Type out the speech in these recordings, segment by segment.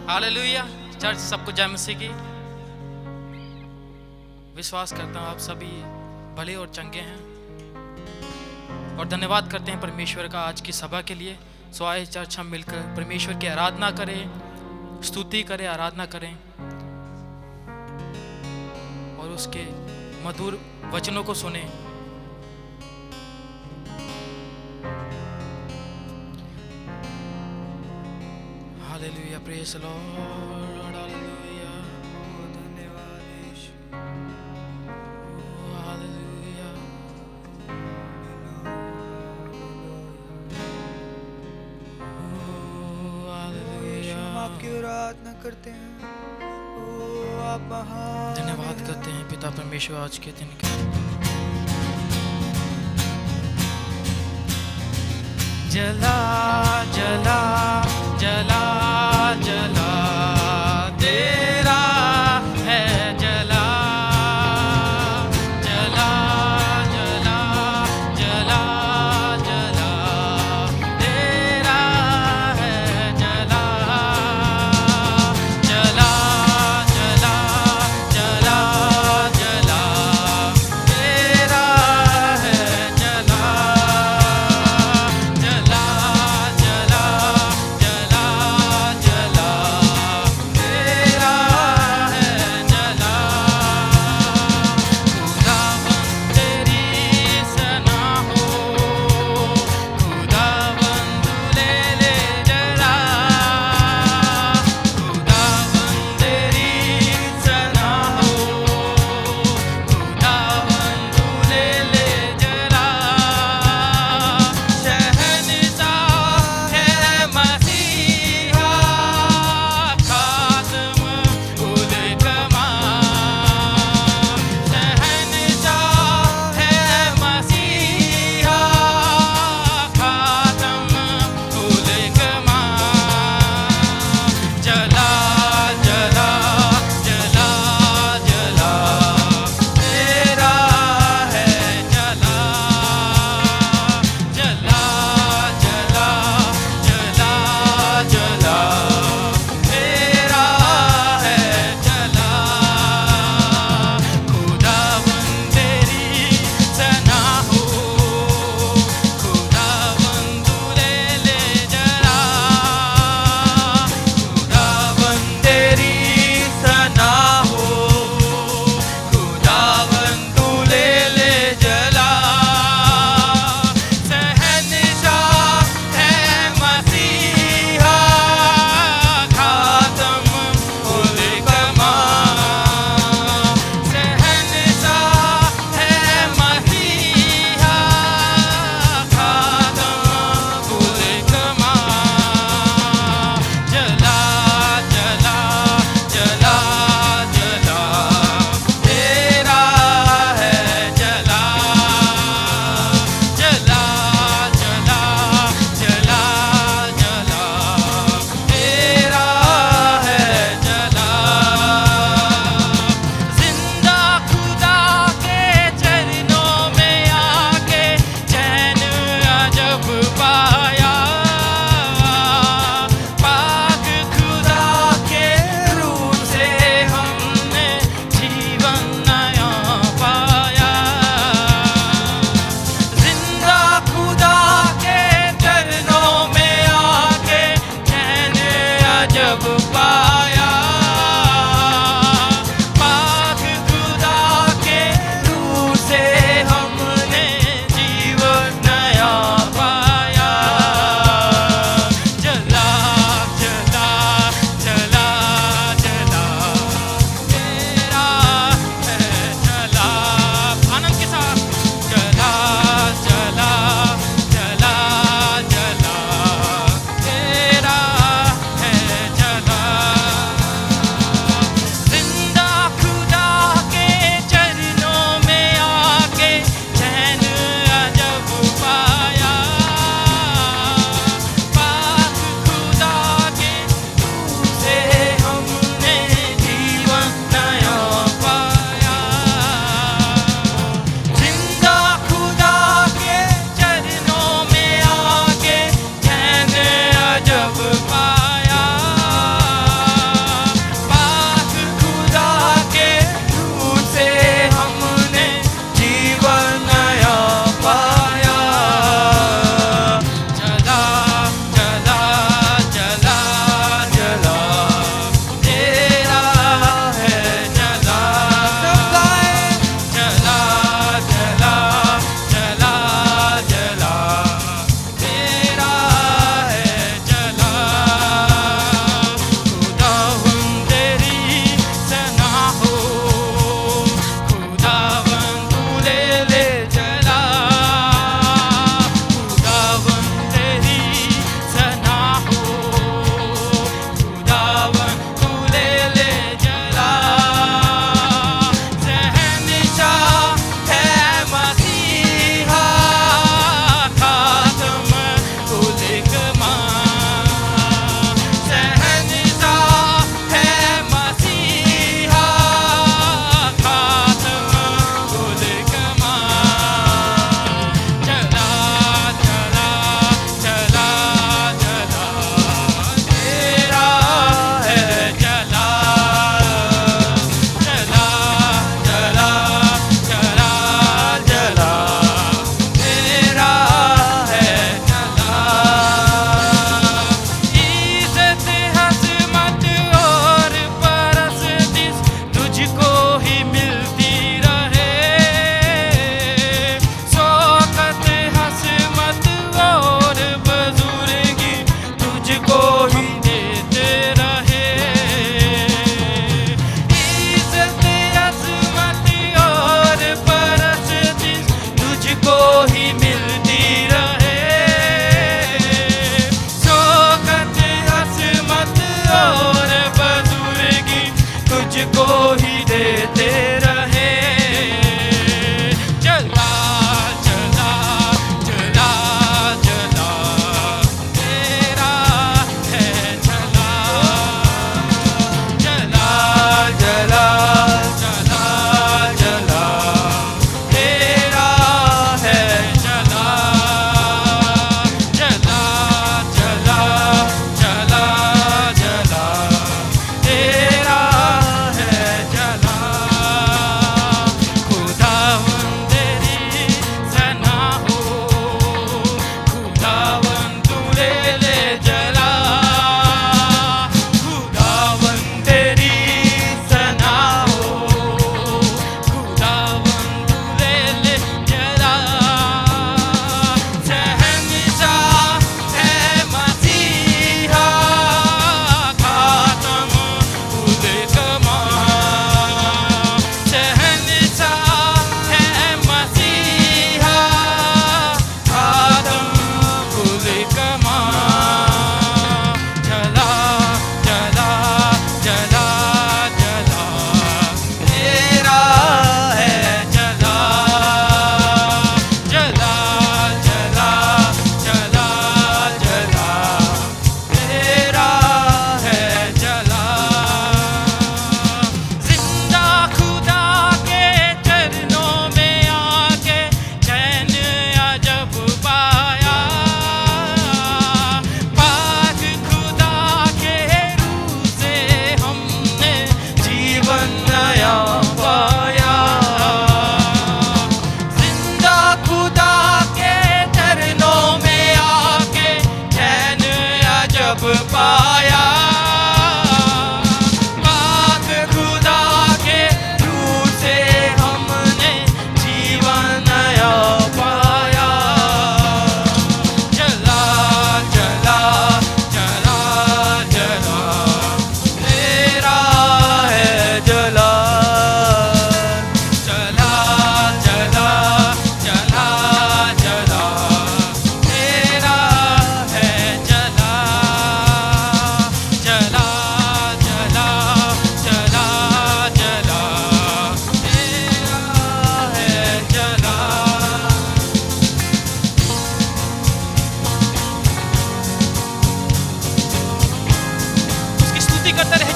Hallelujah. Church सबको जय मसीह की। विश्वास करता हूँ आप सभी भले और चंगे हैं और धन्यवाद करते हैं परमेश्वर का आज की सभा के लिए। सो आए चर्च हम मिलकर परमेश्वर की आराधना करें, स्तुति करें, आराधना करें और उसके मधुर वचनों को सुने। हालेलुया, प्रेज लॉर्ड, हालेलुया, धन्यवाद यीशु, हालेलुया, हालेलुया। हम आपकी आराधना करते हैं। ओ आप महान। धन्यवाद करते हैं पिता परमेश्वर आज के दिन के। जला जला जला जला तेरा है, जला जला जला जला जला तेरा है, जला जला जला जला जला तेरा है, जला जला जला जला जला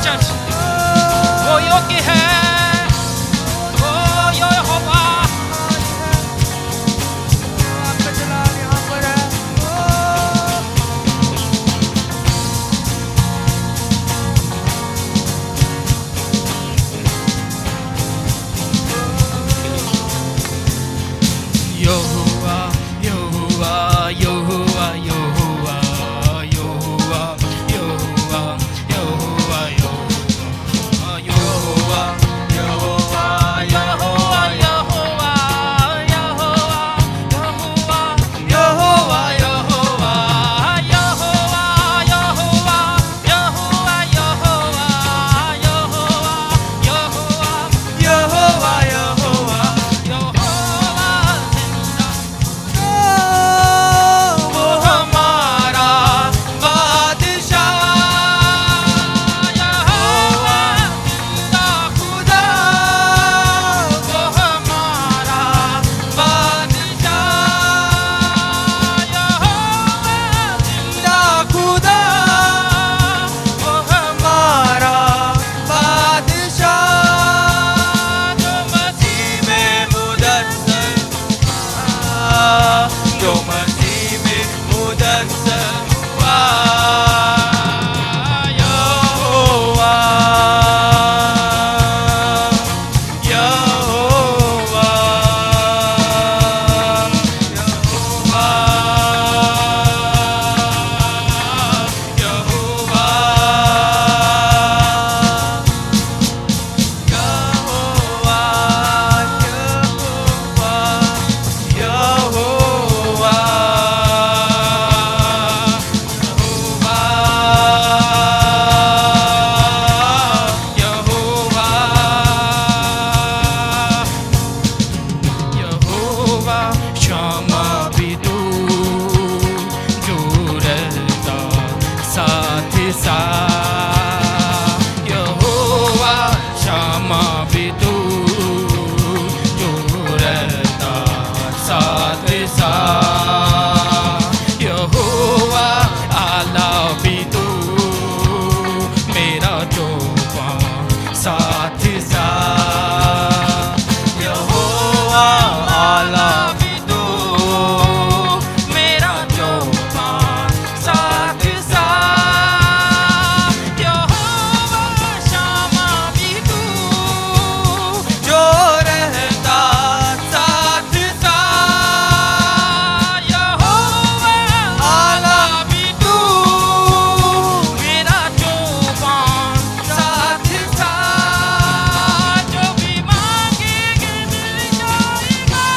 चर्च वो योग्य है, ओ यहोवा। आपका जलाल यहाँ पर है। यहोवा यहोवा यहोवा यहोवा यहोवा यहोवा यहोवा यहोवा यहोवा यहोवा यहोवा यहोवा यहोवा यहोवा यहोवा यहोवा यहोवा यहोवा यहोवा वो हमारा बादशाह यहोवा जिंदा खुदा, वो हमारा बादशाह यहोवा जिंदा खुदा, वो हमारा बादशाह जो मसीह में मुदस्सर हुआ, जो मसीह में मुदस्सर हुआ यहोवा यहोवा यहोवा यहोवा यहोवा क्षमा भी तू जो रहता साथ साथ, यहोवा क्षमा भी तू जो रहता साथ साथ, यहोवा आला भी तू मेरा चौपान साथ साथ, यहोवा आला भी तू मेरा चौपान साथ साथ, यहोवा क्षमा भी तू जो रहता साथ साथ, यहोवा आला भी तू मेरा चौपान साथ साथ, जो भी मांगेंगे मिल जाएगा,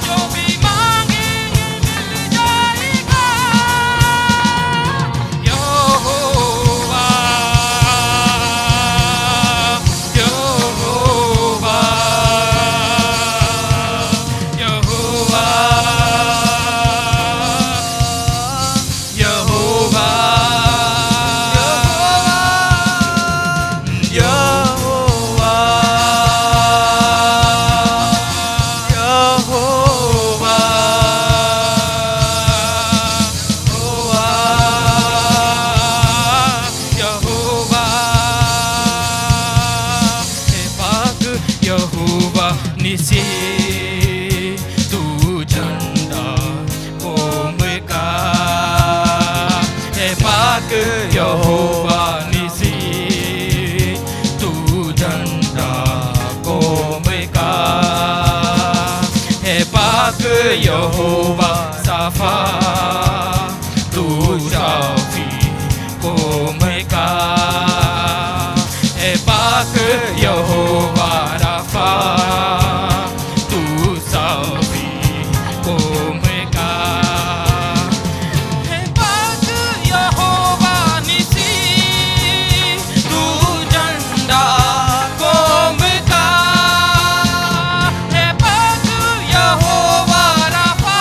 जो भी मांगेंगे मिल जाएगा यहोवा यहोवा यहोवा यहोवा यहोवा यहोवा यहोवा हे पाक यहोवा निसी तू झंडा कोम का, हे पाक यहोवा निसी तू झंडा कोम का, हे पाक यहोवा साफा तू शाफी कोम का, हे पाक यहोवा राफा तू साफी कोम का, हे पाक यहोवा निसी तू झंडा कोम का, हे पाक यहोवा राफा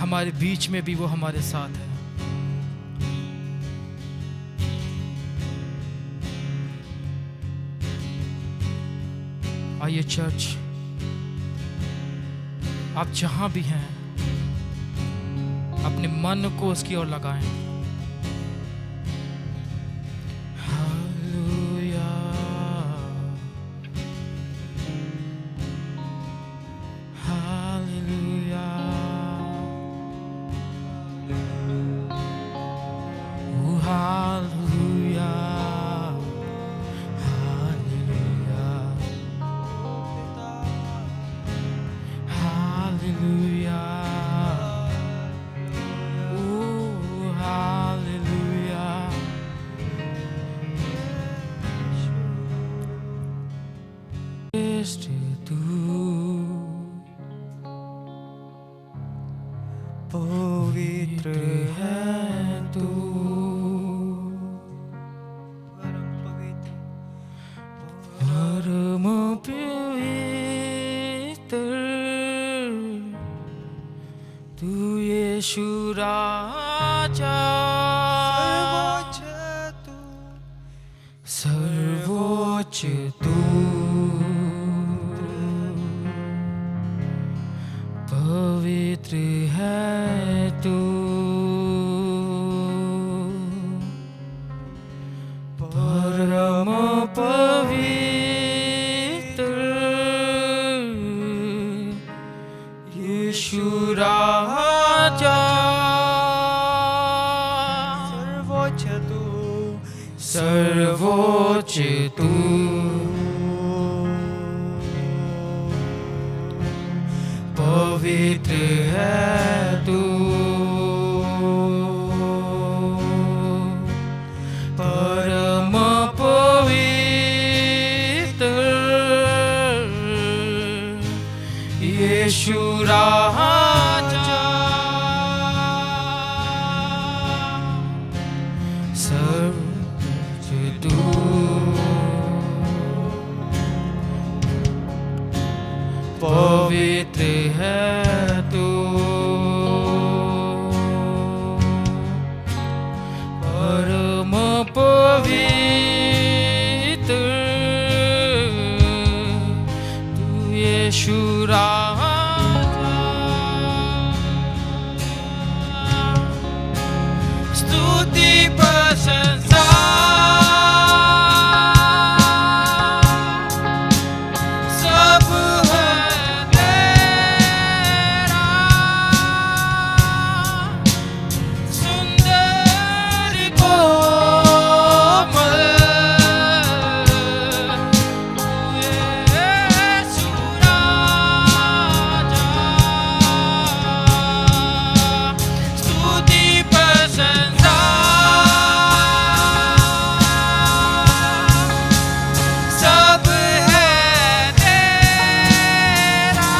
हमारे बीच में भी वो हमारे साथ है। आइए चर्च, आप जहां भी हैं अपने मन को उसकी ओर लगाएं। हालेलुया, हालेलुया, ओ हालेलुया, हालेलुया, हालेलुया, ओ हालेलुया। तू पवित्र है तू, परम पवित्र, परम पवित्र तू यीशु राजा, सर्वोच्च तू, सर्वोच्च तू, पवित्र है तू, परम पवित्र यीशु राजा, सर्वोच्च तू, सर्वोच्च तू, पवित्र है तू, परम पवित्र यीशु राजा, सर्वोच्च तू, पवित्र है तू, परम पवित्र तू यीशु राजा, स्तुति प्रशंसा सब है तेरा, सुंदर कोमल तू यीशु राजा, स्तुति प्रशंसा सब है तेरा,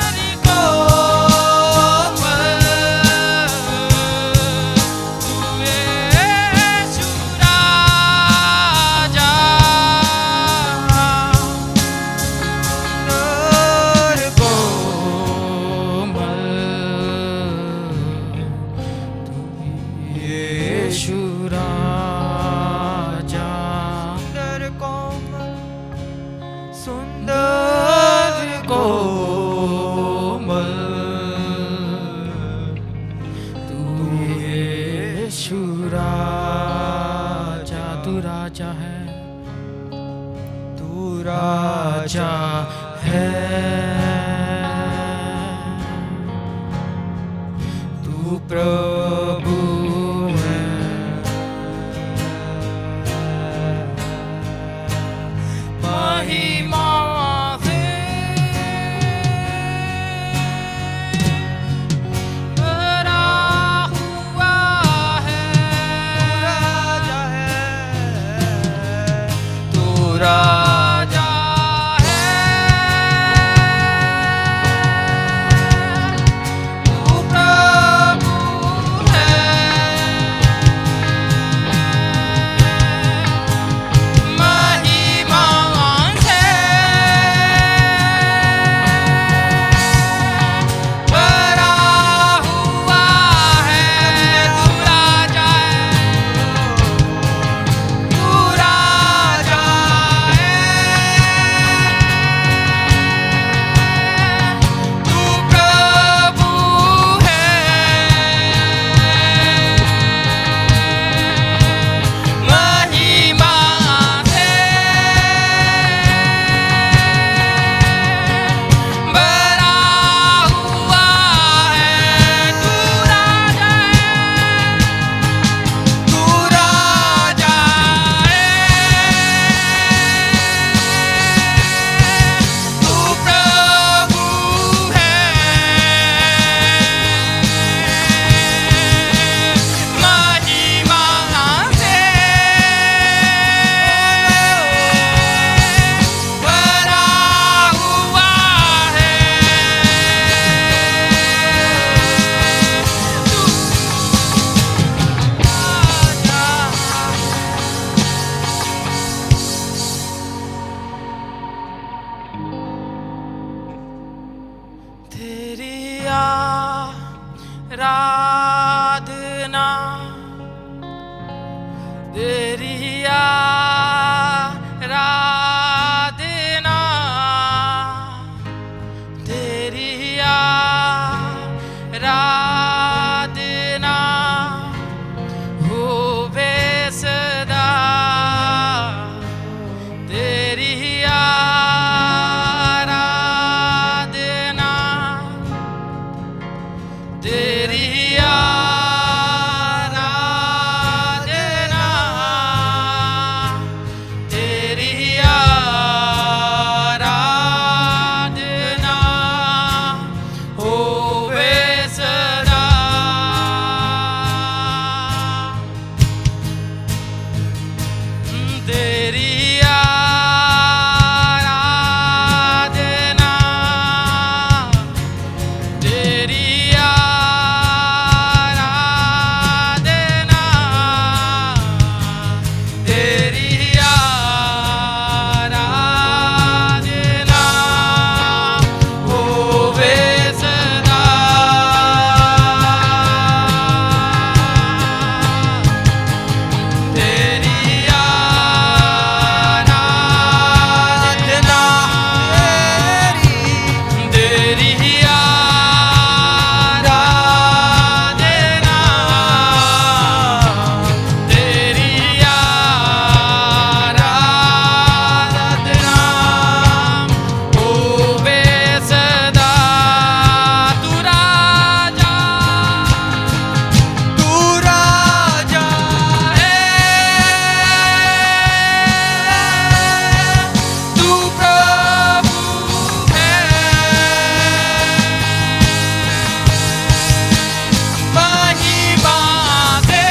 सुंदर कोमल तू यीशु राजा, सुंदर कोमल तू यीशु राजा, सुंदर कोमल, सुंदर कोमल तू यीशु राजा, तू राजा है, तू राजा है, तू प्रभु है, महिमा से भरा हुआ है, राजा है, तू राजा है, तू प्रभु आराधना, तेरी आराधना, तेरी आराधना होवे सदा, तेरी आराधना, तेरी आराधना, तेरी आराधना होवे सदा, तेरी आराधना, तेरी आराधना, तेरी आराधना होवे सदा, तेरी आराधना, तेरी आराधना, तेरी आराधना होवे सदा, तू राजा, तू राजा है, तू प्रभु है, महिमा से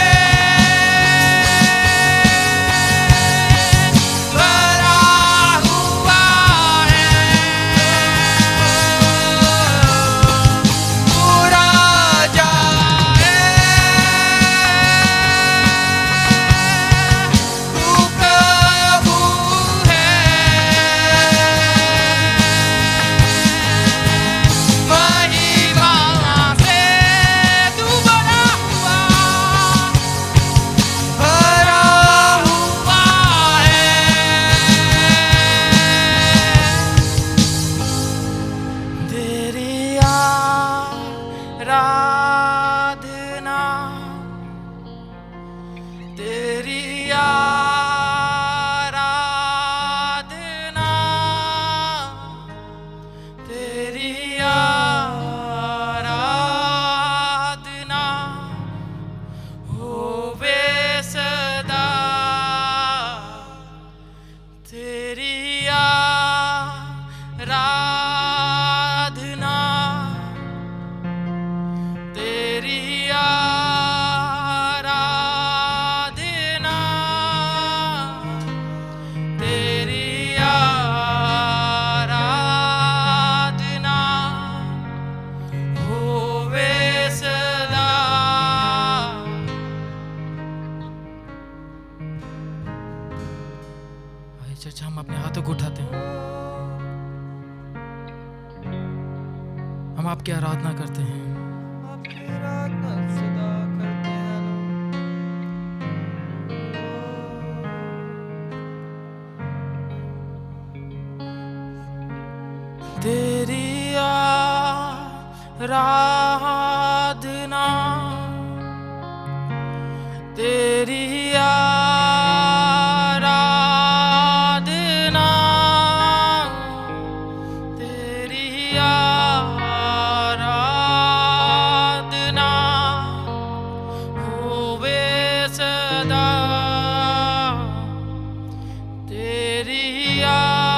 भरा हुआ है, तू राजा है, तू प्रभु है, महिमा से तू भरा हुआ है, तेरी आराधना, तेरी आराधना, तेरी आराधना होवे सदा, तेरी आराधना, तेरी आराधना, तेरी आराधना होवे सदा। आइए चर्चा, हम अपने हाथों को उठाते हैं, हम आपकी आराधना करते हैं। आपकी आराधना सदा करते हैं लोग। तेरी आराधना, तेरी आराधना, तेरी आराधना होवे सदा, तेरी आराधना,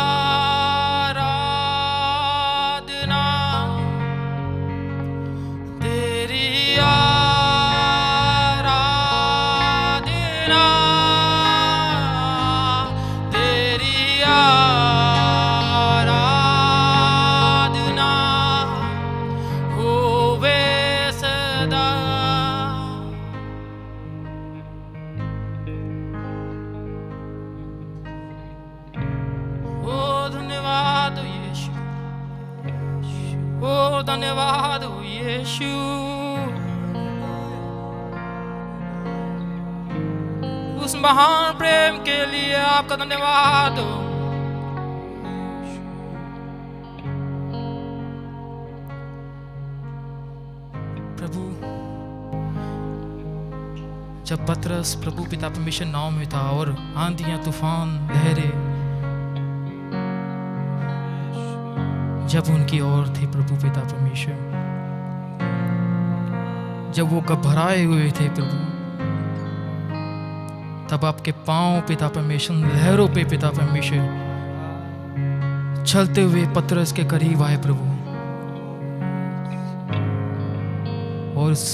तेरी आराधना, तेरी आराधना होवे सदा। ओ धन्यवाद यीशु, ओ धन्यवाद यीशु, महान प्रेम के लिए आपका धन्यवाद हो। प्रभु, जब पतरस प्रभु पिता परमेश्वर नाव में था और आंधियां तूफान लहरें जब उनकी ओर थे प्रभु पिता परमेश्वर, जब वो घबराए हुए थे प्रभु, तब आपके पांव पिता परमेश्वर लहरों पे पिता परमेश्वर चलते हुए पतरस के करीब आए प्रभु, और उस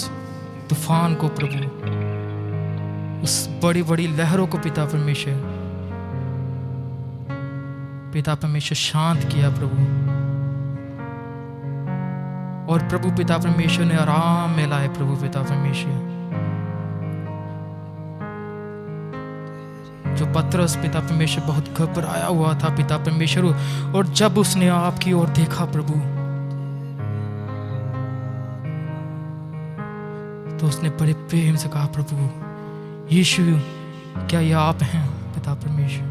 तूफान को प्रभु, उस बड़ी बड़ी लहरों को पिता परमेश्वर शांत किया प्रभु, और प्रभु पिता परमेश्वर ने आराम में लाए प्रभु पिता परमेश्वर। जो पतरस पिता परमेश्वर बहुत घबराया हुआ था पिता परमेश्वर, और जब उसने आपकी ओर देखा प्रभु, तो उसने बड़े प्रेम से कहा, प्रभु यीशु क्या ये आप हैं पिता परमेश्वर?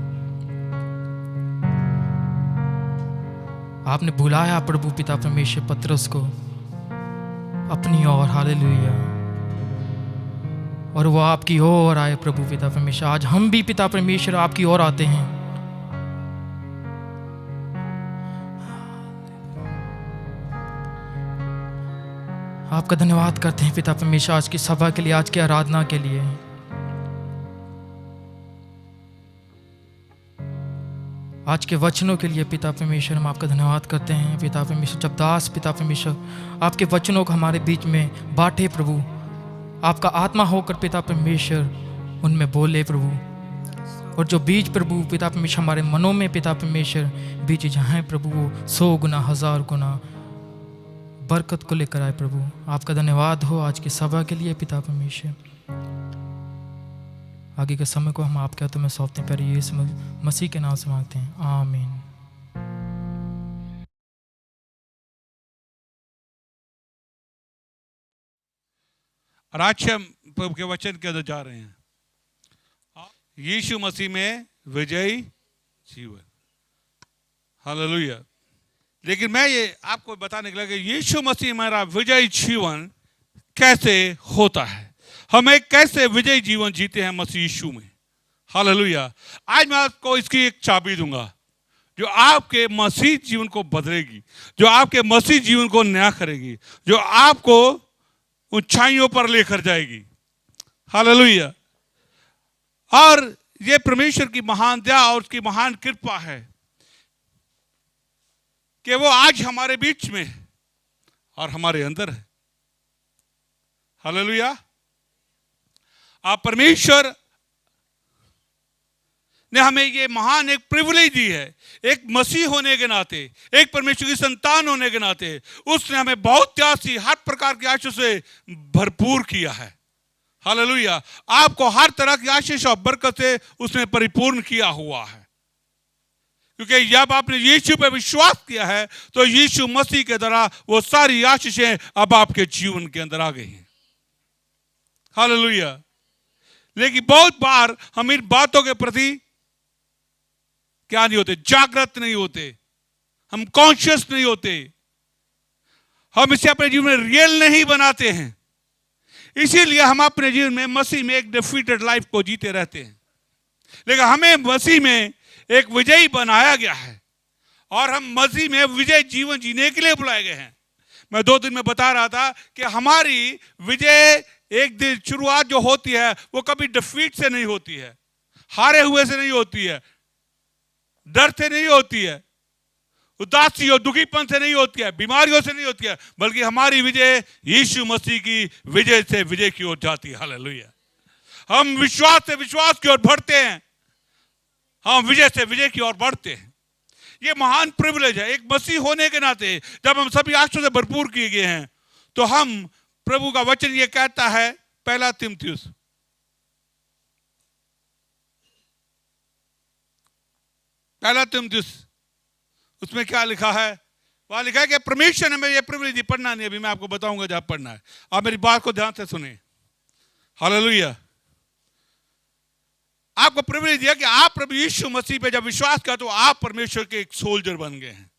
आपने बुलाया प्रभु पिता परमेश्वर पतरस को अपनी ओर, हालेलुया, और वो आपकी ओर आए प्रभु पिता परमेश्वर। आज हम भी पिता परमेश्वर आपकी ओर आते हैं। आपका धन्यवाद करते हैं पिता परमेश्वर आज की सभा के लिए, आज की आराधना के लिए। आज के वचनों के लिए पिता परमेश्वर हम आपका धन्यवाद करते हैं पिता परमेश्वर। जब दास पिता परमेश्वर आपके वचनों को हमारे बीच में बांटे प्रभु, आपका आत्मा होकर पिता परमेश्वर उनमें बोले प्रभु, और जो बीज प्रभु पिता परमेश्वर हमारे मनों में पिता परमेश्वर बीज जहाँ प्रभु, वो 100 गुना 1000 गुना बरकत को लेकर आए प्रभु। आपका धन्यवाद हो आज की सभा के लिए पिता परमेश्वर। आगे के समय को हम आपके हाथों में सौंपते हैं, प्यारे यीशु मसीह के नाम से मांगते हैं, आमीन। और आज हम प्रभु के वचन के अंदर जा रहे हैं, यीशु मसीह में विजयी जीवन, हालेलुया। लेकिन मैं ये आपको बताने के लिए यीशु मसीह मेरा विजयी जीवन कैसे होता है, हमें कैसे विजयी जीवन जीते हैं मसीह यीशु में, हालेलुया। आज मैं आपको इसकी एक चाबी दूंगा जो आपके मसीह जीवन को बदलेगी, जो आपके मसीह जीवन को नया करेगी, जो आपको ऊंचाइयों पर लेकर जाएगी, हालेलुया। और ये परमेश्वर की महान दया और उसकी महान कृपा है कि वो आज हमारे बीच में है और हमारे अंदर है, हालेलुया। आप परमेश्वर ने हमें ये महान एक प्रिविलेज दी है, एक मसीह होने के नाते, एक परमेश्वर की संतान होने के नाते उसने हमें बहुत त्यासी हर प्रकार की आशीष से भरपूर किया है, हालेलुया। आपको हर तरह की आशीष और बरकत से उसने परिपूर्ण किया हुआ है, क्योंकि जब आपने यीशु पर विश्वास किया है तो यीशु मसीह के द्वारा वो सारी आशीषें अब आपके जीवन के अंदर आ गई हैं, हालेलुया। लेकिन बहुत बार हम इन बातों के प्रति क्या नहीं होते, जागृत नहीं होते, हम कॉन्शियस नहीं होते, हम इसे अपने जीवन में रियल नहीं बनाते हैं। इसीलिए हम अपने जीवन में मसीह में एक डिफीटेड लाइफ को जीते रहते हैं। लेकिन हमें मसीह में एक विजयी बनाया गया है और हम मसीह में विजय जीवन जीने के लिए बुलाए गए हैं। मैं 2 दिन में बता रहा था कि हमारी विजय एक दिन शुरुआत जो होती है वो कभी डिफीट से नहीं होती है, हारे हुए से नहीं होती है, डर से नहीं होती है, उदासी और दुखीपन से नहीं होती है, बीमारियों से नहीं होती है, बल्कि हमारी विजय यीशु मसीह की विजय से विजय की ओर जाती है, हालेलुया। हम विश्वास से विश्वास की ओर बढ़ते हैं, हम विजय से विजय की ओर बढ़ते हैं। ये महान प्रिविलेज है एक मसीह होने के नाते। जब हम सभी आशीषों से भरपूर किए गए हैं तो हम, प्रभु का वचन ये कहता है, 1 तीमुथियुस 1 तीमुथियुस उसमें क्या लिखा है? वहां लिखा है कि परमेश्वर ने हमें ये प्रिविलेज दी। पढ़ना नहीं, अभी मैं आपको बताऊंगा जहां पढ़ना है। आप मेरी बात को ध्यान से सुने, हालेलुया। आपको प्रिविलेज दिया कि आप प्रभु यीशु मसीह पे जब विश्वास किया तो आप परमेश्वर के एक सोल्जर बन गए हैं।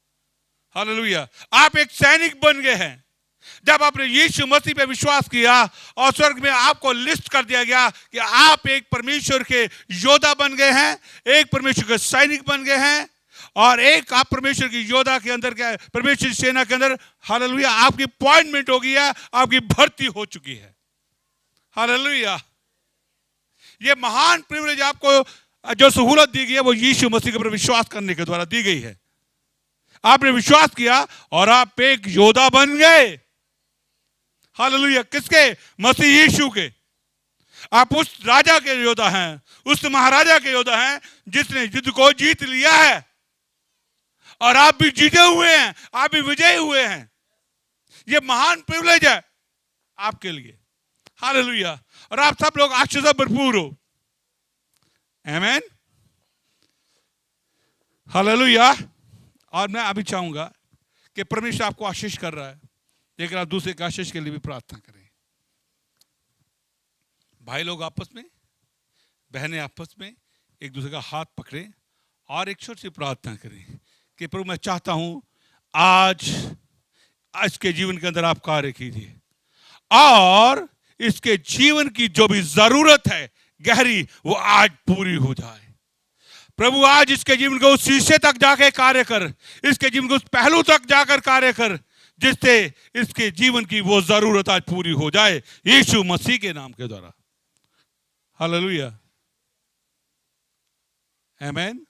हालेलुया, आप एक सैनिक बन गए हैं। जब आपने यीशु मसीह पे विश्वास किया और स्वर्ग में आपको लिस्ट कर दिया गया कि आप एक परमेश्वर के योद्धा बन गए हैं, एक परमेश्वर के सैनिक बन गए हैं, और एक आप परमेश्वर की योद्धा के अंदर क्या, परमेश्वर की सेना के अंदर, हालेलुया, आपकी अपॉइंटमेंट हो गई है, आपकी भर्ती हो चुकी है। हालेलुया, ये महान प्रिविलेज आपको जो सहूलत दी गई है वो यीशु मसीह के ऊपर विश्वास करने के द्वारा दी गई है। आपने विश्वास किया और आप एक योद्धा बन गए। हालेलुया, किसके? मसीह यीशु के। आप उस राजा के योद्धा हैं, उस महाराजा के योद्धा हैं जिसने युद्ध को जीत लिया है, और आप भी जीते हुए हैं, आप भी विजयी हुए हैं। यह महान प्रिविलेज है आपके लिए। हालेलुया, और आप सब लोग आशीष से भरपूर हो। आमीन, हालेलुया। और मैं अभी चाहूंगा कि परमेश्वर आपको आशीष कर रहा है, लेकिन आप दूसरे के आशीष के लिए भी प्रार्थना करें। भाई लोग आपस में, बहनें आपस में एक दूसरे का हाथ पकड़ें और एक छोटी सी प्रार्थना करें कि प्रभु मैं चाहता हूं आज के जीवन के अंदर आप कार्य कीजिए, और इसके जीवन की जो भी जरूरत है गहरी, वो आज पूरी हो जाए। प्रभु आज इसके जीवन को उस शीशे तक जाके कार्य कर, इसके जीवन को उस पहलू तक जाकर कार्य कर जिससे इसके जीवन की वो जरूरत आज पूरी हो जाए, यीशु मसीह के नाम के द्वारा। हालेलुया, आमीन।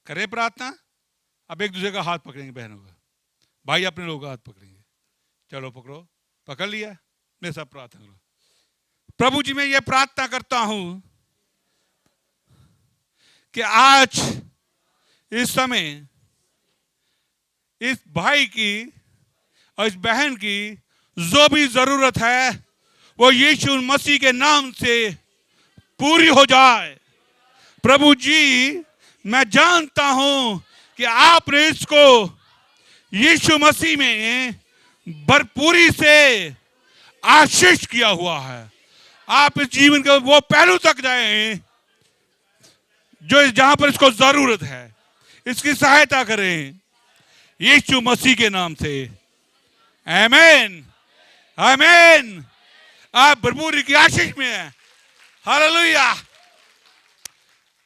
करें प्रार्थना। अब एक दूसरे का हाथ पकड़ेंगे, बहनों का, भाई अपने लोगों का हाथ पकड़ेंगे। चलो पकड़ो, पकड़ लिया, मेरे साथ प्रार्थना करो। प्रभु जी मैं ये प्रार्थना करता हूं कि आज इस समय इस भाई की और इस बहन की जो भी जरूरत है वो यीशु मसीह के नाम से पूरी हो जाए। प्रभु जी मैं जानता हूं कि आपने इसको यीशु मसीह में भरपूरी से आशीष किया हुआ है। आप इस जीवन के वो पहलू तक जाएं जो जहां पर इसको जरूरत है, इसकी सहायता करें यीशु मसीह के नाम से। आमीन, आमीन। आप भरपूरी की आशीष में हैं। हालेलुया,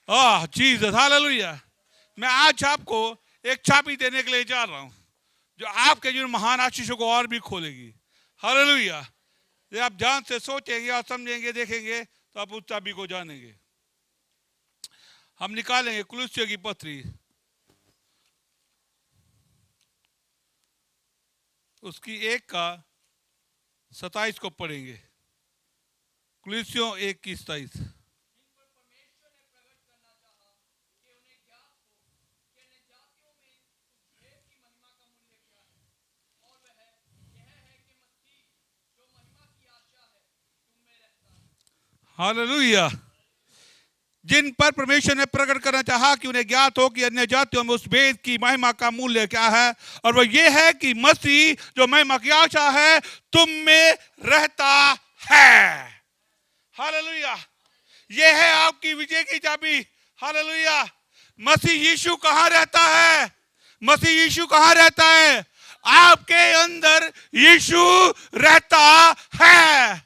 ओह जीसस, हालेलुया। मैं आज आपको एक चाबी देने के लिए जा रहा हूं जो आपके जीवन महान आशीषों को और भी खोलेगी। हालेलुया, ये आप ध्यान से सोचेंगे और समझेंगे, देखेंगे तो आप उस चाबी को जानेंगे। हम निकालेंगे कुलुस्सियों की पत्री, उसकी 1:27 को पढ़ेंगे। कुलुस्सियों 1:27। हालेलुया, जिन पर परमेश्वर ने प्रकट करना चाहा कि उन्हें ज्ञात हो कि अन्य जातियों में उस भेद की महिमा का मूल्य क्या है, और वह यह है कि मसीह जो महिमा की आशा है तुम में रहता है। हालेलुया, यह है आपकी विजय की चाबी। हालेलुया, मसीह यीशु कहां रहता है? मसीह यीशु कहां रहता है? आपके अंदर यीशु रहता है।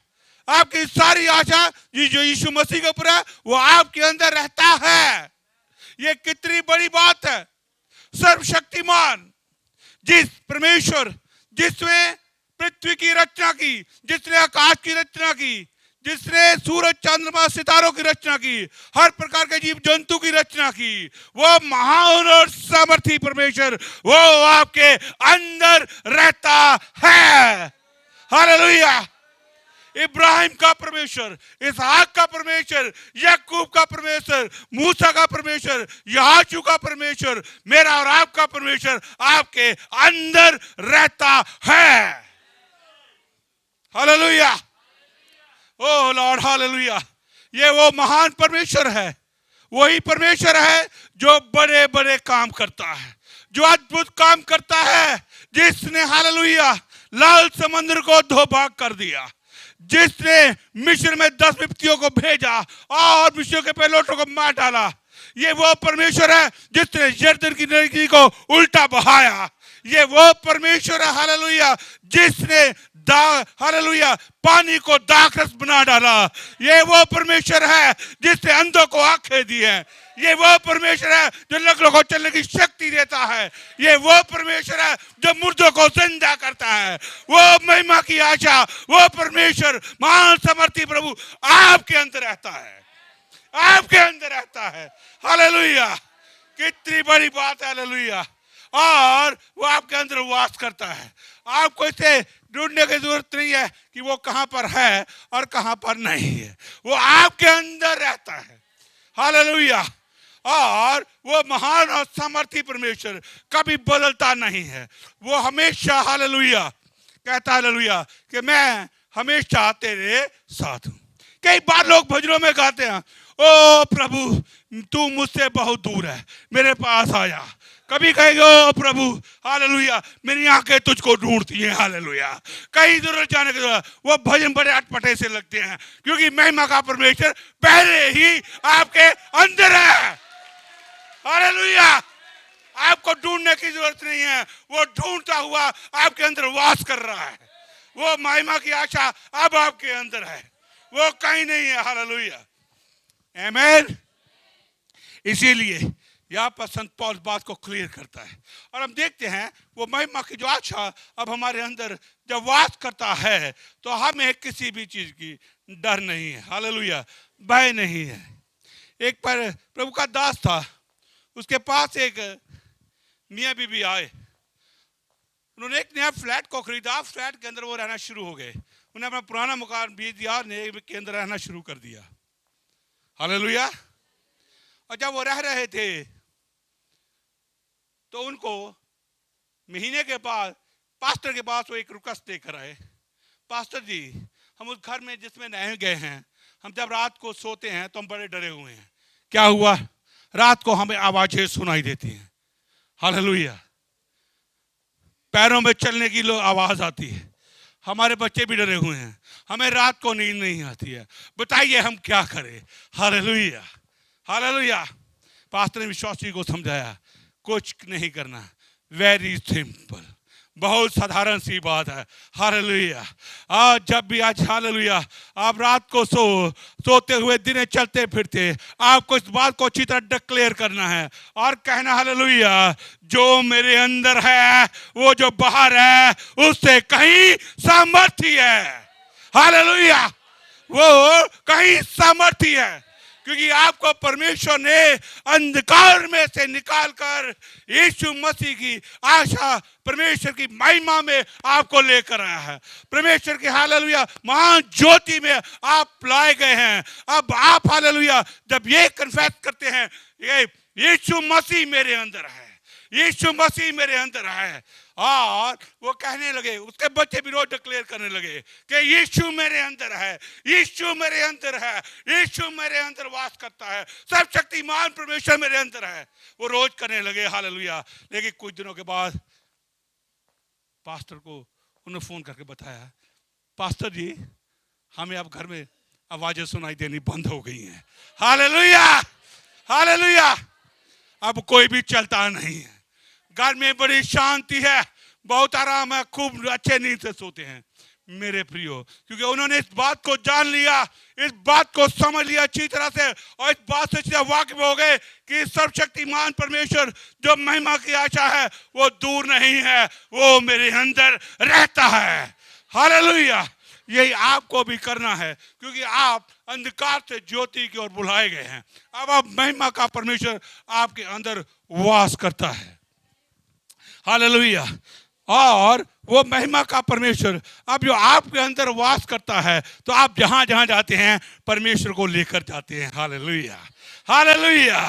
आपकी सारी आशा जो यीशु मसीह के ऊपर है वो आपके अंदर रहता है। ये कितनी बड़ी बात है। सर्वशक्तिमान जिस परमेश्वर जिसने पृथ्वी की रचना की, जिसने आकाश की रचना की, जिसने सूरज चंद्रमा सितारों की रचना की, हर प्रकार के जीव जंतु की रचना की, वो महान और सामर्थी परमेश्वर वो आपके अंदर रहता है। हालेलुया, इब्राहिम का परमेश्वर, इसहाक का परमेश्वर, याकूब का परमेश्वर, मूसा का परमेश्वर, यहोशू का परमेश्वर, मेरा और आपका परमेश्वर आपके अंदर रहता है। हालेलुया, ओ लॉर्ड, हालेलुया। ये वो महान परमेश्वर है, वही परमेश्वर है जो बड़े बड़े काम करता है, जो अद्भुत काम करता है, जिसने हालेलुया लाल समुद्र को दो भाग कर दिया, जिसने मिस्र में 10 विपत्तियों को भेजा और मिस्र के पहलोटों को मार डाला, ये वो परमेश्वर है जिसने यरदन की नदी को उल्टा बहाया। ये वो परमेश्वर है हालेलुया जिसने हालेलुया पानी को दाखरस बना डाला। ये वो परमेश्वर है जिसने अंधों को आंखें दी है। ये वो परमेश्वर है जो लंगड़ों को चलने की शक्ति देता है। ये वो परमेश्वर है जो मुर्दों को जिंदा करता है। वो महिमा की आशा, वो परमेश्वर महान समर्थी प्रभु आपके अंदर रहता है, आपके अंदर रहता है। हालेलुया, कितनी बड़ी बात है। हालेलुया, और वो आपके अंदर वास करता है। आपको इसे ढूंढने की जरूरत नहीं है कि वो कहां पर है और कहां पर नहीं है, वो आपके अंदर रहता है। हालेलुया, और वो महान और सामर्थी परमेश्वर कभी बदलता नहीं है। वो हमेशा हालेलुया कहता है हालेलुया कि मैं हमेशा तेरे साथ हूं। कई बार लोग भजनों में गाते हैं, ओ प्रभु तू मुझसे बहुत दूर है, मेरे पास आया। कभी कहेंगे ओ प्रभु हालेलुया मेरी आंखें तुझको ढूंढती हैं। हालेलुया, कहीं दूर जाने के बाद वो भजन बड़े अटपटे से लगते हैं, क्योंकि महिमा का परमेश्वर पहले ही आपके अंदर है। हालेलुया, आपको ढूंढने की जरूरत नहीं है, वो ढूंढता हुआ आपके अंदर वास कर रहा है। वो महिमा की आशा अब आपके अंदर है, वो कहीं नहीं है। हालेलुया, आमीन। इसीलिए यहाँ पर संत पौल बात को क्लियर करता है, और हम देखते हैं वो महिमा की जो आशा अब हमारे अंदर जब वास करता है तो हमें किसी भी चीज की डर नहीं है। हालेलुया, भय नहीं है। एक पर प्रभु का दास था, उसके पास एक मियाँ बीबी आए। उन्होंने एक नया फ्लैट को खरीदा, फ्लैट के अंदर वो रहना शुरू हो गए। उन्हें अपना पुराना मकान बेच दिया, नए के अंदर रहना शुरू कर दिया। हालेलुया, और जब वो रह रहे थे तो उनको महीने के बाद पास्टर के पास वो एक रिक्वेस्ट लेकर आए, पास्टर जी हम उस घर में जिसमें नए गए हैं, हम जब रात को सोते हैं तो हम बड़े डरे हुए हैं। क्या हुआ? रात को हमें आवाजें सुनाई देती हैं। हालेलुया, पैरों में चलने की आवाज आती है। हमारे बच्चे भी डरे हुए हैं, हमें रात को नींद नहीं आती है। बताइए हम क्या करें? Hallelujah, hallelujah. पास्टर ने विश्वासी को समझाया, कुछ नहीं करना, वेरी सिंपल, बहुत साधारण सी बात है। हालेलुया, आज जब भी आज हालेलुया आप रात को सोते हुए दिन चलते फिरते आपको इस बात को अच्छी तरह डिक्लेयर करना है और कहना हालेलुया जो मेरे अंदर है वो जो बाहर है उससे कहीं सामर्थ्य है। हालेलुया, वो कहीं सामर्थ्य है, क्योंकि आपको परमेश्वर ने अंधकार में से निकालकर यीशु मसीह की आशा, परमेश्वर की महिमा में आपको लेकर आया है। परमेश्वर की हालेलुया महान ज्योति में आप लाए गए हैं। अब आप हालेलुया जब ये कन्फेस करते हैं, ये यीशु मसीह मेरे अंदर है, यीशु मसीह मेरे अंदर है, और वो कहने लगे, उसके बच्चे भी रोज डिक्लेयर करने लगे कि यीशु मेरे अंदर है, यीशु मेरे अंदर है, यीशु मेरे अंदर वास करता है, सर्वशक्तिमान परमेश्वर मेरे अंदर है। वो रोज करने लगे। हालेलुया, लेकिन कुछ दिनों के बाद पास्टर को उन्होंने फोन करके बताया, पास्टर जी हमें अब घर में आवाजें सुनाई देनी बंद हो गई हैं। हालेलुया, हालेलुया, अब कोई भी चलता नहीं है, घर में बड़ी शांति है, बहुत आराम है, खूब अच्छे नींद से सोते हैं मेरे प्रियो, क्योंकि उन्होंने इस बात को जान लिया, इस बात को समझ लिया अच्छी तरह से, और इस बात से सीधा वाकिफ हो गए कि सर्वशक्तिमान परमेश्वर जो महिमा की आशा है वो दूर नहीं है, वो मेरे अंदर रहता है। हालेलुया, यही आपको भी करना है, क्योंकि आप अंधकार से ज्योति की ओर बुलाए गए हैं। अब आप महिमा का परमेश्वर आपके अंदर वास करता है। हालेलुया, और वो महिमा का परमेश्वर अब जो आपके अंदर वास करता है तो आप जहां जहां जाते हैं परमेश्वर को लेकर जाते हैं। Hallelujah, hallelujah.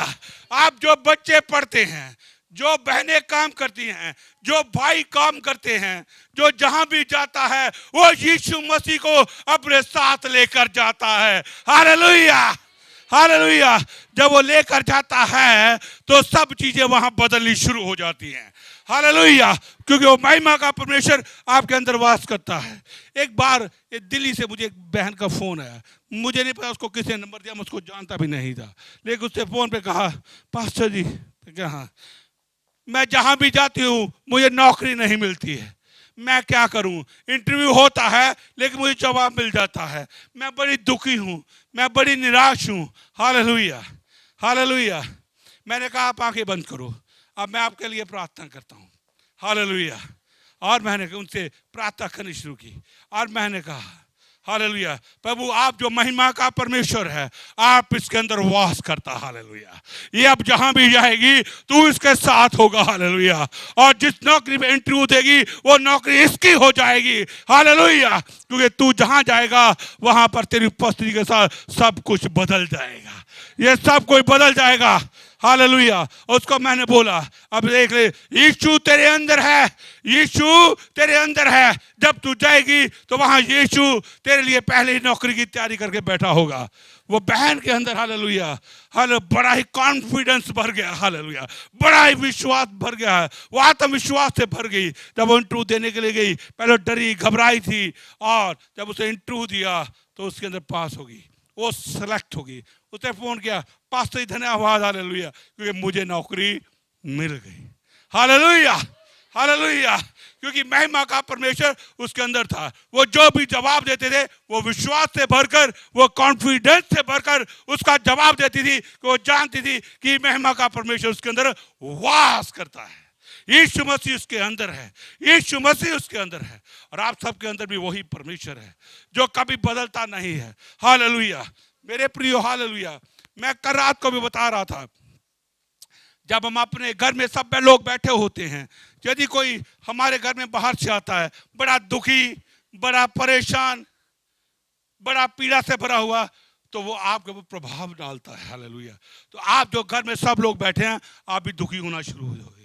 आप जो बच्चे पढ़ते हैं, जो बहनें काम करती हैं, जो भाई काम करते हैं, जो जहां भी जाता है वो यीशु मसीह को अपने साथ लेकर जाता है। Hallelujah, hallelujah. जब वो लेकर जाता है तो सब चीजें वहां बदलनी शुरू हो जाती हैं। हालेलुया, क्योंकि वो महिमा का परमेश्वर आपके अंदर वास करता है। एक बार दिल्ली से मुझे एक बहन का फोन आया, मुझे नहीं पता उसको किसने नंबर दिया, मैं उसको जानता भी नहीं था, लेकिन उसने फोन पे कहा, पास्टर जी, क्या, हाँ, मैं जहां भी जाती हूँ मुझे नौकरी नहीं मिलती है, मैं क्या करूं? इंटरव्यू होता है लेकिन मुझे जवाब मिल जाता है, मैं बड़ी दुखी हूं, मैं बड़ी निराश हूं। Hallelujah, hallelujah. मैंने कहा आप आंखें बंद करो, अब मैं आपके लिए प्रार्थना करता हूं। हालेलुया। और मैंने उनसे प्रार्थना करनी शुरू की और मैंने कहा, हालेलुया, प्रभु आप जो महिमा का परमेश्वर है, आप इसके अंदर वास करता। हालेलुया, ये अब जहां भी जाएगी तू इसके साथ होगा। हालेलुया, और जिस नौकरी में इंटरव्यू देगी वो नौकरी इसकी हो जाएगी। हालेलुया, क्योंकि तू जहां जाएगा वहां पर तेरी उपस्थिति के साथ सब कुछ बदल जाएगा, ये सब कुछ बदल जाएगा। हालेलुया। उसको मैंने बोला, अब देख ले, यीशु तेरे अंदर है, यीशु तेरे अंदर है, जब तू जाएगी तो वहां यीशु तेरे लिए पहले ही नौकरी की तैयारी करके बैठा होगा। वो बहन के अंदर हालेलुया, बड़ा ही कॉन्फिडेंस भर गया। हालेलुया, बड़ा ही विश्वास भर गया है, वो आत्मविश्वास से भर गई। जब वो इंटरव्यू देने के लिए गई, पहले डरी घबराई थी, और जब उसे इंटरव्यू दिया तो उसके अंदर पास होगी, वो सेलेक्ट होगी। उसने फोन किया, पास्टर धन्यवाद, हालेलुया, क्योंकि मुझे नौकरी मिल गई। हालेलुया, हालेलुया, क्योंकि महिमा का परमेश्वर उसके अंदर था। वो जो भी जवाब देते थे वो विश्वास से भरकर, वो कॉन्फिडेंस से भरकर उसका जवाब देती थी, कि वो जानती थी कि महिमा का परमेश्वर उसके अंदर वास करता है। यीशु मसीह उसके अंदर है, यीशु मसीह उसके अंदर है, और आप सबके अंदर भी वही परमेश्वर है जो कभी बदलता नहीं है। हालेलुया मेरे प्रियो, हालेलुया। मैं कल रात को भी बता रहा था, जब हम अपने घर में सब लोग बैठे होते हैं, यदि कोई हमारे घर में बाहर से आता है बड़ा दुखी, बड़ा परेशान, बड़ा पीड़ा से भरा हुआ, तो वो आपके ऊपर प्रभाव डालता है। हालेलुया। तो आप जो घर में सब लोग बैठे हैं, आप भी दुखी होना शुरू हो जाओगे,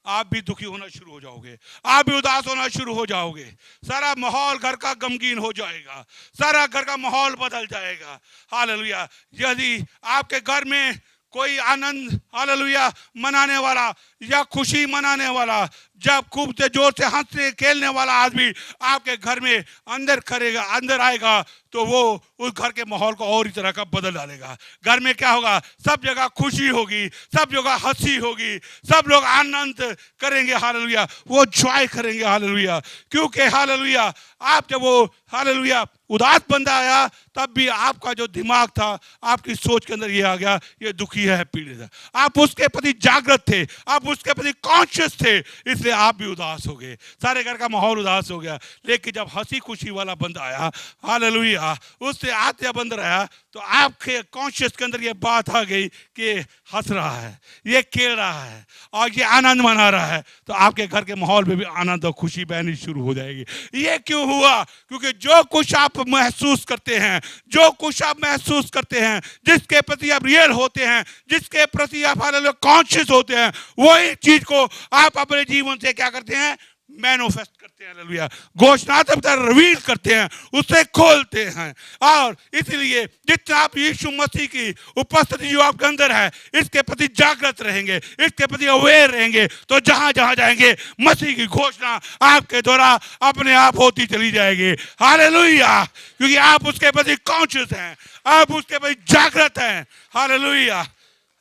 आप भी दुखी होना शुरू हो जाओगे, आप भी उदास होना शुरू हो जाओगे। सारा माहौल घर का गमगीन हो जाएगा, सारा घर का माहौल बदल जाएगा। हालेलुया। यदि आपके घर में कोई आनंद, हालेलुया, मनाने वाला या खुशी मनाने वाला, जब खूब से जोर से हंसने खेलने वाला आदमी आपके घर में अंदर आएगा, तो वो उस घर के माहौल को और ही तरह का बदल डालेगा। घर में क्या होगा? सब जगह खुशी होगी, सब जगह हंसी होगी, सब लोग आनंद करेंगे। हालेलुया, वो जॉय करेंगे। हालेलुया, क्योंकि हालेलुया, आप जब वो हालेलुया उदास बंदा आया, तब भी आपका जो दिमाग था, आपकी सोच के अंदर ये आ गया, ये दुखी है, पीड़ित है। आप उसके प्रति जागृत थे, आप उसके प्रति कॉन्शियस थे, इसलिए आप भी उदास हो गए, सारे घर का माहौल उदास हो गया। लेकिन जब हंसी खुशी वाला बंदा आया, हालेलुया, उससे आत्या बंदर आया, तो आपके कॉन्शियस के अंदर ये बात आ गई कि हंस रहा है, ये खेल रहा है और ये आनंद मना रहा है, तो आपके घर के माहौल में भी आनंद और खुशी बहनी शुरू हो जाएगी। ये क्यों हुआ? क्योंकि जो कुछ आप महसूस करते हैं, जो कुछ आप महसूस करते हैं, जिसके प्रति आप रियल होते हैं, जिसके प्रति आप हालेलुया कॉन्शियस होते हैं, वही चीज को आप अपने जीवन से क्या करते हैं? मैनिफेस्ट करते हैं। हालेलुया, घोषणात्मक रिवील करते हैं, उसे खोलते हैं। और इसलिए जितना आप यीशु मसीह की उपस्थिति जो आपके अंदर है, इसके प्रति जागृत रहेंगे, इसके प्रति अवेयर रहेंगे, तो जहां जहां जाएंगे मसीह की घोषणा आपके द्वारा अपने आप होती चली जाएगी। हालेलुया, क्योंकि आप उसके प्रति कॉन्शियस हैं, आप उसके प्रति जागृत हैं। हालेलुया,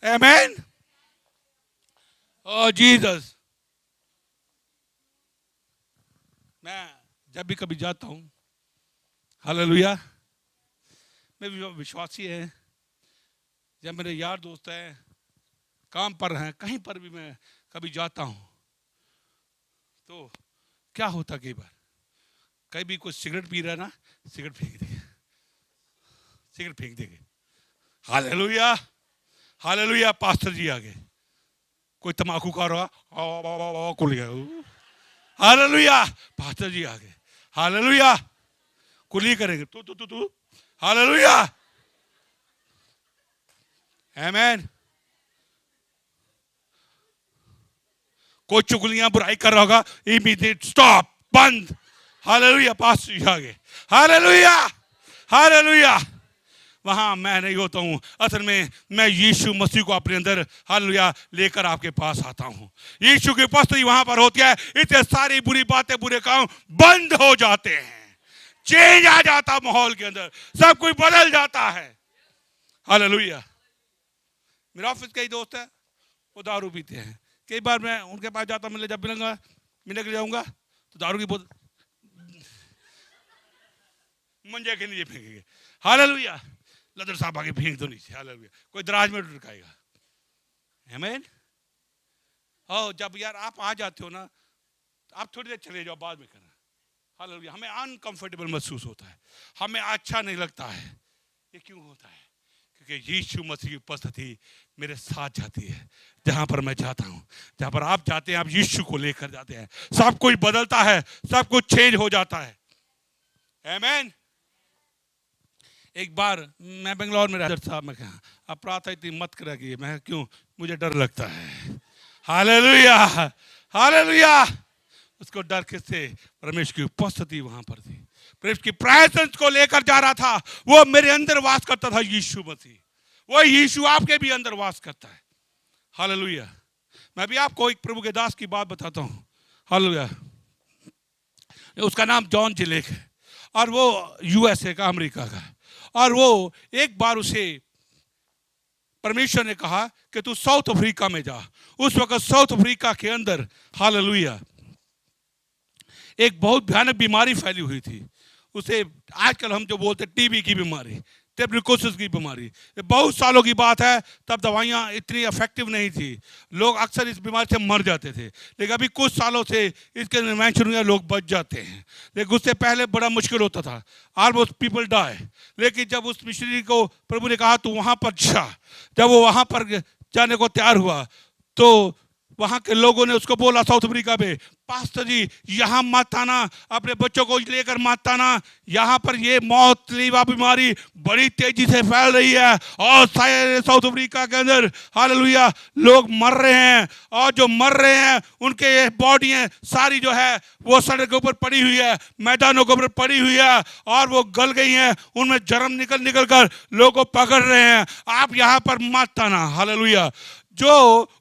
आमीन। ओ जीसस, मैं जब भी कभी जाता हूं, हालेलुया, मैं विश्वासी है, जब मेरे यार दोस्त हैं, काम पर हैं, कहीं पर भी मैं कभी जाता हूं, तो क्या होता, कई बार कहीं भी कोई सिगरेट पी रहा है ना, सिगरेट फेंक देंगे, सिगरेट फेंक देंगे। हालेलुया, हालेलुया, पास्टर जी आ गए। कोई तम्बाकू खा रहा, खुल गया। हालेलुया, पास्टर जी आ गए। हालेलुया, कुली करेंगे, तू हालेलुया, आमीन। कोई चुगलियां बुराई कर रहा होगा, इमीडिएट स्टॉप, बंद। हालेलुया, पास्टर जी आ गए। हालेलुया, हालेलुया, वहां मैं नहीं होता हूं। असल में मैं यीशु मसीह को अपने अंदर हालेलुया लेकर आपके पास आता हूं। यीशु की उपस्थिति वहां पर होती है, इतने सारी बुरी बातें, बुरे काम बंद हो जाते हैं, चेंज आ जाता माहौल के अंदर, सब कुछ बदल जाता है। हालेलुया। मेरे ऑफिस के ही दोस्त है, वो दारू पीते हैं। कई बार मैं उनके पास जाता, मैं जब मिलूंगा, मिलने के लिए जाऊंगा तो दारू की बोतल मंजे के नीचे फेंकेंगे। हालेलुया। लदर साहब आके फेंक दो नीचे। हालेलुया। कोई दराज में ढुकाएगा। आमीन। हो जब यार आप आ जाते हो ना, आप थोड़ी देर चले जाओ, बाद में करना। हालेलुया। हमें अनकंफर्टेबल महसूस होता है, हमें अच्छा नहीं लगता है। ये क्यों होता है? क्योंकि यीशु मसीह की उपस्थिति मेरे साथ जाती है। जहां पर मैं जाता हूं, जहां पर आप जाते हैं, आप यीशु को लेकर जाते हैं, सब कुछ बदलता है, सब कुछ चेंज हो जाता है। आमीन। एक बार मैं बेंगलोर में रहता साहब, मैं कहा अब प्रार्थना इतनी मत करेगी। मैं क्यों? मुझे डर लगता है। Hallelujah, hallelujah. उसको डर किससे? परमेश्वर की उपस्थिति वहां पर थी, परमेश्वर की प्रेजेंस को लेकर जा रहा था। वो मेरे अंदर वास करता था, यीशु मसीह। वो यीशु आपके भी अंदर वास करता है। हालेलुया। मैं भी आपको एक प्रभु के दास की बात बताता हूं। हालेलुया। उसका नाम जॉन जिलेक है और वो यूएसए का, अमेरिका का। और वो एक बार उसे परमेश्वर ने कहा कि तू साउथ अफ्रीका में जा। उस वक्त साउथ अफ्रीका के अंदर हालेलुया एक बहुत भयानक बीमारी फैली हुई थी। उसे आजकल हम जो बोलते हैं टीबी की बीमारी, ट्यूबरकुलोसिस की बीमारी। बहुत सालों की बात है, तब दवाइयाँ इतनी इफेक्टिव नहीं थी, लोग अक्सर इस बीमारी से मर जाते थे। लेकिन अभी कुछ सालों से इसके इन्वेंशन हुए, लोग बच जाते हैं। लेकिन उससे पहले बड़ा मुश्किल होता था, ऑलमोस्ट पीपल डाई। लेकिन जब उस मिशनरी को प्रभु ने कहा तू वहाँ पर जा, जब वो वहाँ पर जाने को तैयार हुआ तो वहाँ के लोगों ने उसको बोला साउथ अफ्रीका में, पास्टर जी यहाँ मत आना, अपने बच्चों को लेकर मत आना, यहाँ पर ये मौत लीवा बीमारी बड़ी तेजी से फैल रही है और साउथ अफ्रीका के अंदर हालेलुया लोग मर रहे हैं। और जो मर रहे हैं उनके बॉडियाँ सारी जो है वो सड़क के ऊपर पड़ी हुई है, मैदानों के ऊपर पड़ी हुई है और वो गल गई हैं, उनमें जर्म निकल निकल कर लोगों को पकड़ रहे हैं। आप यहाँ पर मत आना। हालेलुया। जो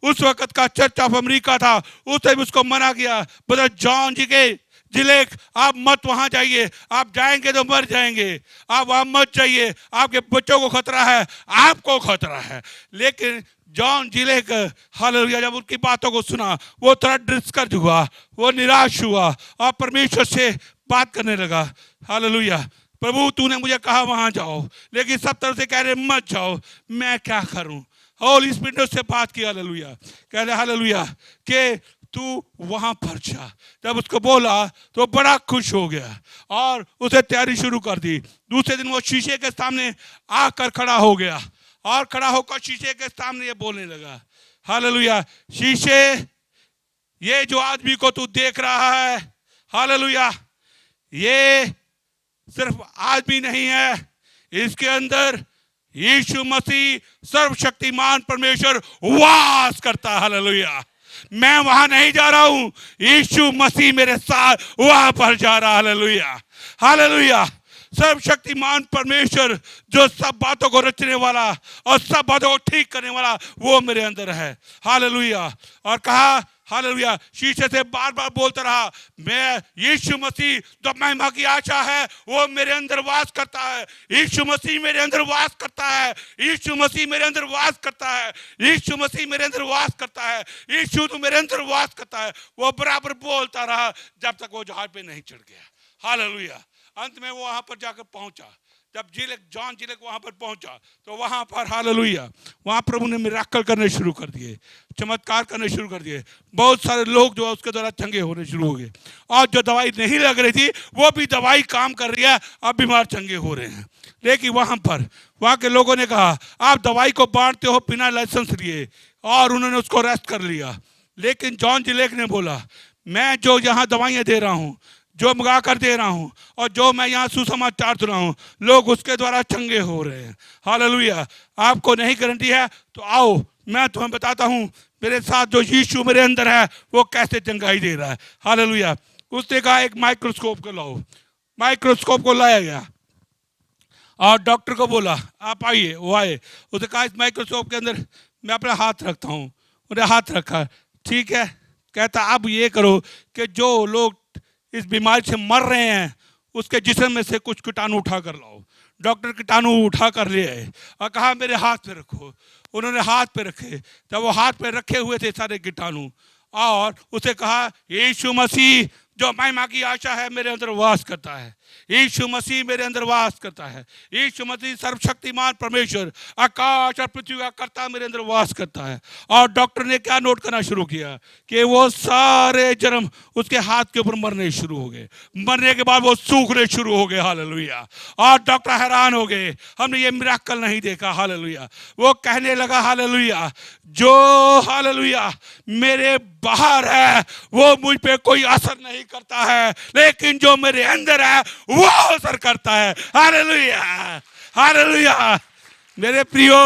उस वक्त का चर्च ऑफ अमेरिका था, उसने भी उसको मना किया, ब्रदर जॉन जी के जिलेक आप मत वहां जाइए, आप जाएंगे तो मर जाएंगे, आप वहां मत जाइए, आपके बच्चों को खतरा है, आपको खतरा है। लेकिन जॉन जिलेक हालेलुया जब उनकी बातों को सुना, वो थोड़ा डिस्करेज हुआ, वो निराश हुआ और परमेश्वर से बात करने लगा। हालेलुया। प्रभु तूने मुझे कहा वहां जाओ, लेकिन सब तरफ से कह रहे मत जाओ, मैं क्या करूं? होली स्पिरिट ने उससे बात की। हालेलुया। कह रहे हालेलुया कि तू वहां पर जा। जब उसको बोला तो बड़ा खुश हो गया और उसे तैयारी शुरू कर दी। दूसरे दिन वो शीशे के सामने आकर खड़ा हो गया और खड़ा होकर शीशे के सामने ये बोलने लगा, हालेलुया शीशे, ये जो आदमी को तू देख रहा है, हालेलुया ये सिर्फ आदमी नहीं है, इसके अंदर यीशु मसीह सर्वशक्तिमान परमेश्वर वास करता है। हालेलुया। मैं वहां नहीं जा रहा हूं, यीशु मसीह मेरे साथ वहां पर जा रहा। हालेलुया। हालेलुया। सर्वशक्तिमान परमेश्वर जो सब बातों को रचने वाला और सब बातों को ठीक करने वाला, वो मेरे अंदर है। हालेलुया। और कहा हालेलुया, शीशे से बार बार बोलता रहा, मैं यीशु मसीह जो महिमा की आशा है वो मेरे अंदर वास करता है, यीशु मसीह मेरे अंदर वास करता है, यीशु मसीह मेरे अंदर वास करता है, यीशु मसीह मेरे अंदर वास करता है, यीशु तो मेरे अंदर वास करता है। वो बराबर बोलता रहा जब तक वो जहाज पे नहीं चढ़ गया। हालेलुया। अंत में वो वहां पर जाकर पहुंचा। जब जॉन जिलेक वहां पर पहुंचा तो वहां पर हालेलुया वहां प्रभु ने मिराकल करने शुरू कर दिए, चमत्कार करने शुरू कर दिए। बहुत सारे लोग जो है उसके द्वारा चंगे होने शुरू हो गए और जो दवाई नहीं लग रही थी वो भी दवाई काम कर रही है, अब बीमार चंगे हो रहे हैं। लेकिन वहां के लोगों ने कहा आप दवाई को बांटते हो बिना लाइसेंस लिए, और उन्होंने उसको अरेस्ट कर लिया। लेकिन जॉन जिलेक ने बोला मैं जो यहाँ दवाइयाँ दे रहा हूँ, जो मंगा कर दे रहा हूं और जो मैं यहाँ सुसमाचार सुना हूं, लोग उसके द्वारा चंगे हो रहे हैं। हालेलुया। आपको नहीं गारंटी है तो आओ मैं तुम्हें बताता हूं मेरे साथ जो यीशु मेरे अंदर है वो कैसे चंगाई दे रहा है। हालेलुया। उसने कहा एक माइक्रोस्कोप को लाओ। माइक्रोस्कोप को लाया गया और डॉक्टर को बोला आप आइए। वो आए, उसने कहा इस माइक्रोस्कोप के अंदर मैं अपना हाथ रखता हूँ। उन्हें हाथ रखा, ठीक है। कहता अब ये करो कि जो लोग इस बीमारी से मर रहे हैं उसके जिस्म में से कुछ कीटाणु उठा कर लाओ। डॉक्टर कीटाणु उठा कर ले आए और कहा मेरे हाथ पे रखो। उन्होंने हाथ पे रखे। जब वो हाथ पे रखे हुए थे सारे कीटाणु, और उसे कहा यीशु मसीह जो महिमा की आशा है मेरे अंदर वास करता है। यीशु मसीह मेरे अंदर वास करता है। यीशु मसीह सर्वशक्तिमान परमेश्वर आकाश और पृथ्वी का कर्ता मेरे अंदर वास करता है। और डॉक्टर ने क्या नोट करना शुरू किया कि वो सारे जर्म उसके हाथ के ऊपर मरने शुरू हो गए। मरने के बाद वो सूखने शुरू हो गए। हालेलुया। और डॉक्टर हैरान हो गए, हमने ये मिराकल नहीं देखा। हालेलुया। वो कहने लगा हालेलुया, जो हालेलुया मेरे बाहर है वो मुझ पे कोई असर नहीं करता है, लेकिन जो मेरे अंदर है वो असर करता है। Hallelujah, hallelujah. मेरे प्रियो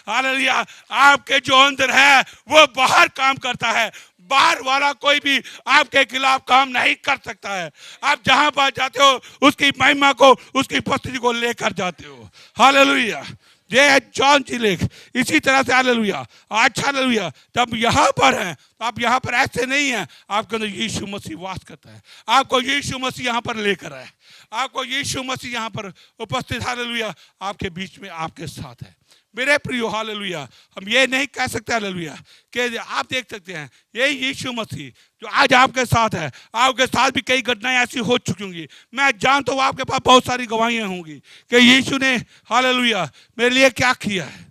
हालेलुया, आपके जो अंदर है वो बाहर काम करता है। बाहर वाला कोई भी आपके खिलाफ काम नहीं कर सकता है। आप जहां पर जाते हो उसकी महिमा को, उसकी उपस्थिति को लेकर जाते हो। हालेलुया। ये है जॉन जी लेख। इसी तरह से हालेलुया, अच्छा हालेलुया, जब यहाँ पर हैं तो आप यहाँ पर ऐसे नहीं हैं, आपके अंदर यीशु मसीह वास करता है। आपको यीशु मसीह यहाँ पर लेकर आए, आपको यीशु मसीह यहाँ पर उपस्थित हालेलुया आपके बीच में आपके साथ है। मेरे प्रियो हालेलुया, हम ये नहीं कह सकते हालेलुया कि आप देख सकते हैं ये यीशु मसीह जो आज आपके साथ है, आपके साथ भी कई घटनाएं ऐसी हो चुकी होंगी। मैं जानता हूँ आपके पास बहुत सारी गवाहियां होंगी कि यीशु ने हालेलुया मेरे लिए क्या किया है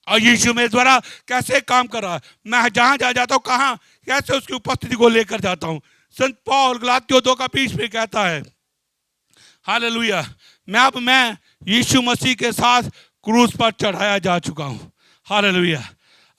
और यीशु मेरे द्वारा कैसे काम कर रहा है। मैं जहां जा जाता हूँ, कहाँ कैसे उसकी उपस्थिति को लेकर जाता हूँ। संत पौल गलातियों 2:20 में कहता है हालेलुया, मैं यीशु मसीह के साथ क्रूस पर चढ़ाया जा चुका हूं। हालेलुया।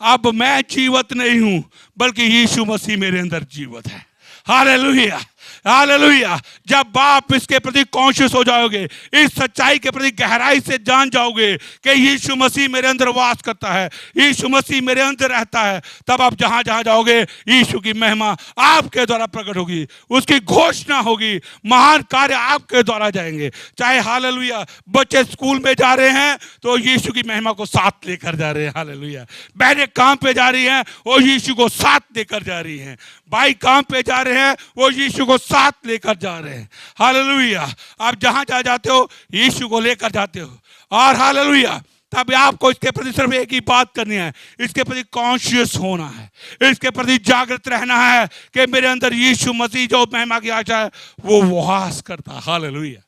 अब मैं जीवित नहीं हूं, बल्कि यीशु मसीह मेरे अंदर जीवित है। Hallelujah, hallelujah. जब आप इसके प्रति कॉन्शियस हो जाओगे, इस सच्चाई के प्रति गहराई से जान जाओगे कि यीशु मसीह मेरे अंदर वास करता है, यीशु मसीह मेरे अंदर रहता है, तब आप जहां जहां जाओगे यीशु की महिमा आपके द्वारा प्रकट होगी, उसकी घोषणा होगी, महान कार्य आपके द्वारा जाएंगे। चाहे हालेलुया बच्चे स्कूल में जा रहे हैं तो यीशु की महिमा को साथ लेकर जा रहे हैं। हालेलुया। बहनें काम पे जा रही हैं, वो यीशु को साथ लेकर जा रही हैं। भाई काम पे जा रहे हैं, वो यीशु को साथ लेकर जा रहे हैं। हालेलुया। आप जहां जाते हो यीशु को लेकर जाते हो। और हालेलुया, तब आपको इसके प्रति सिर्फ एक ही बात करनी है, इसके प्रति कॉन्शियस होना है, इसके प्रति जागृत रहना है कि मेरे अंदर यीशु मसीह जो महिमा की आशा है वो वास करता है। Hallelujah,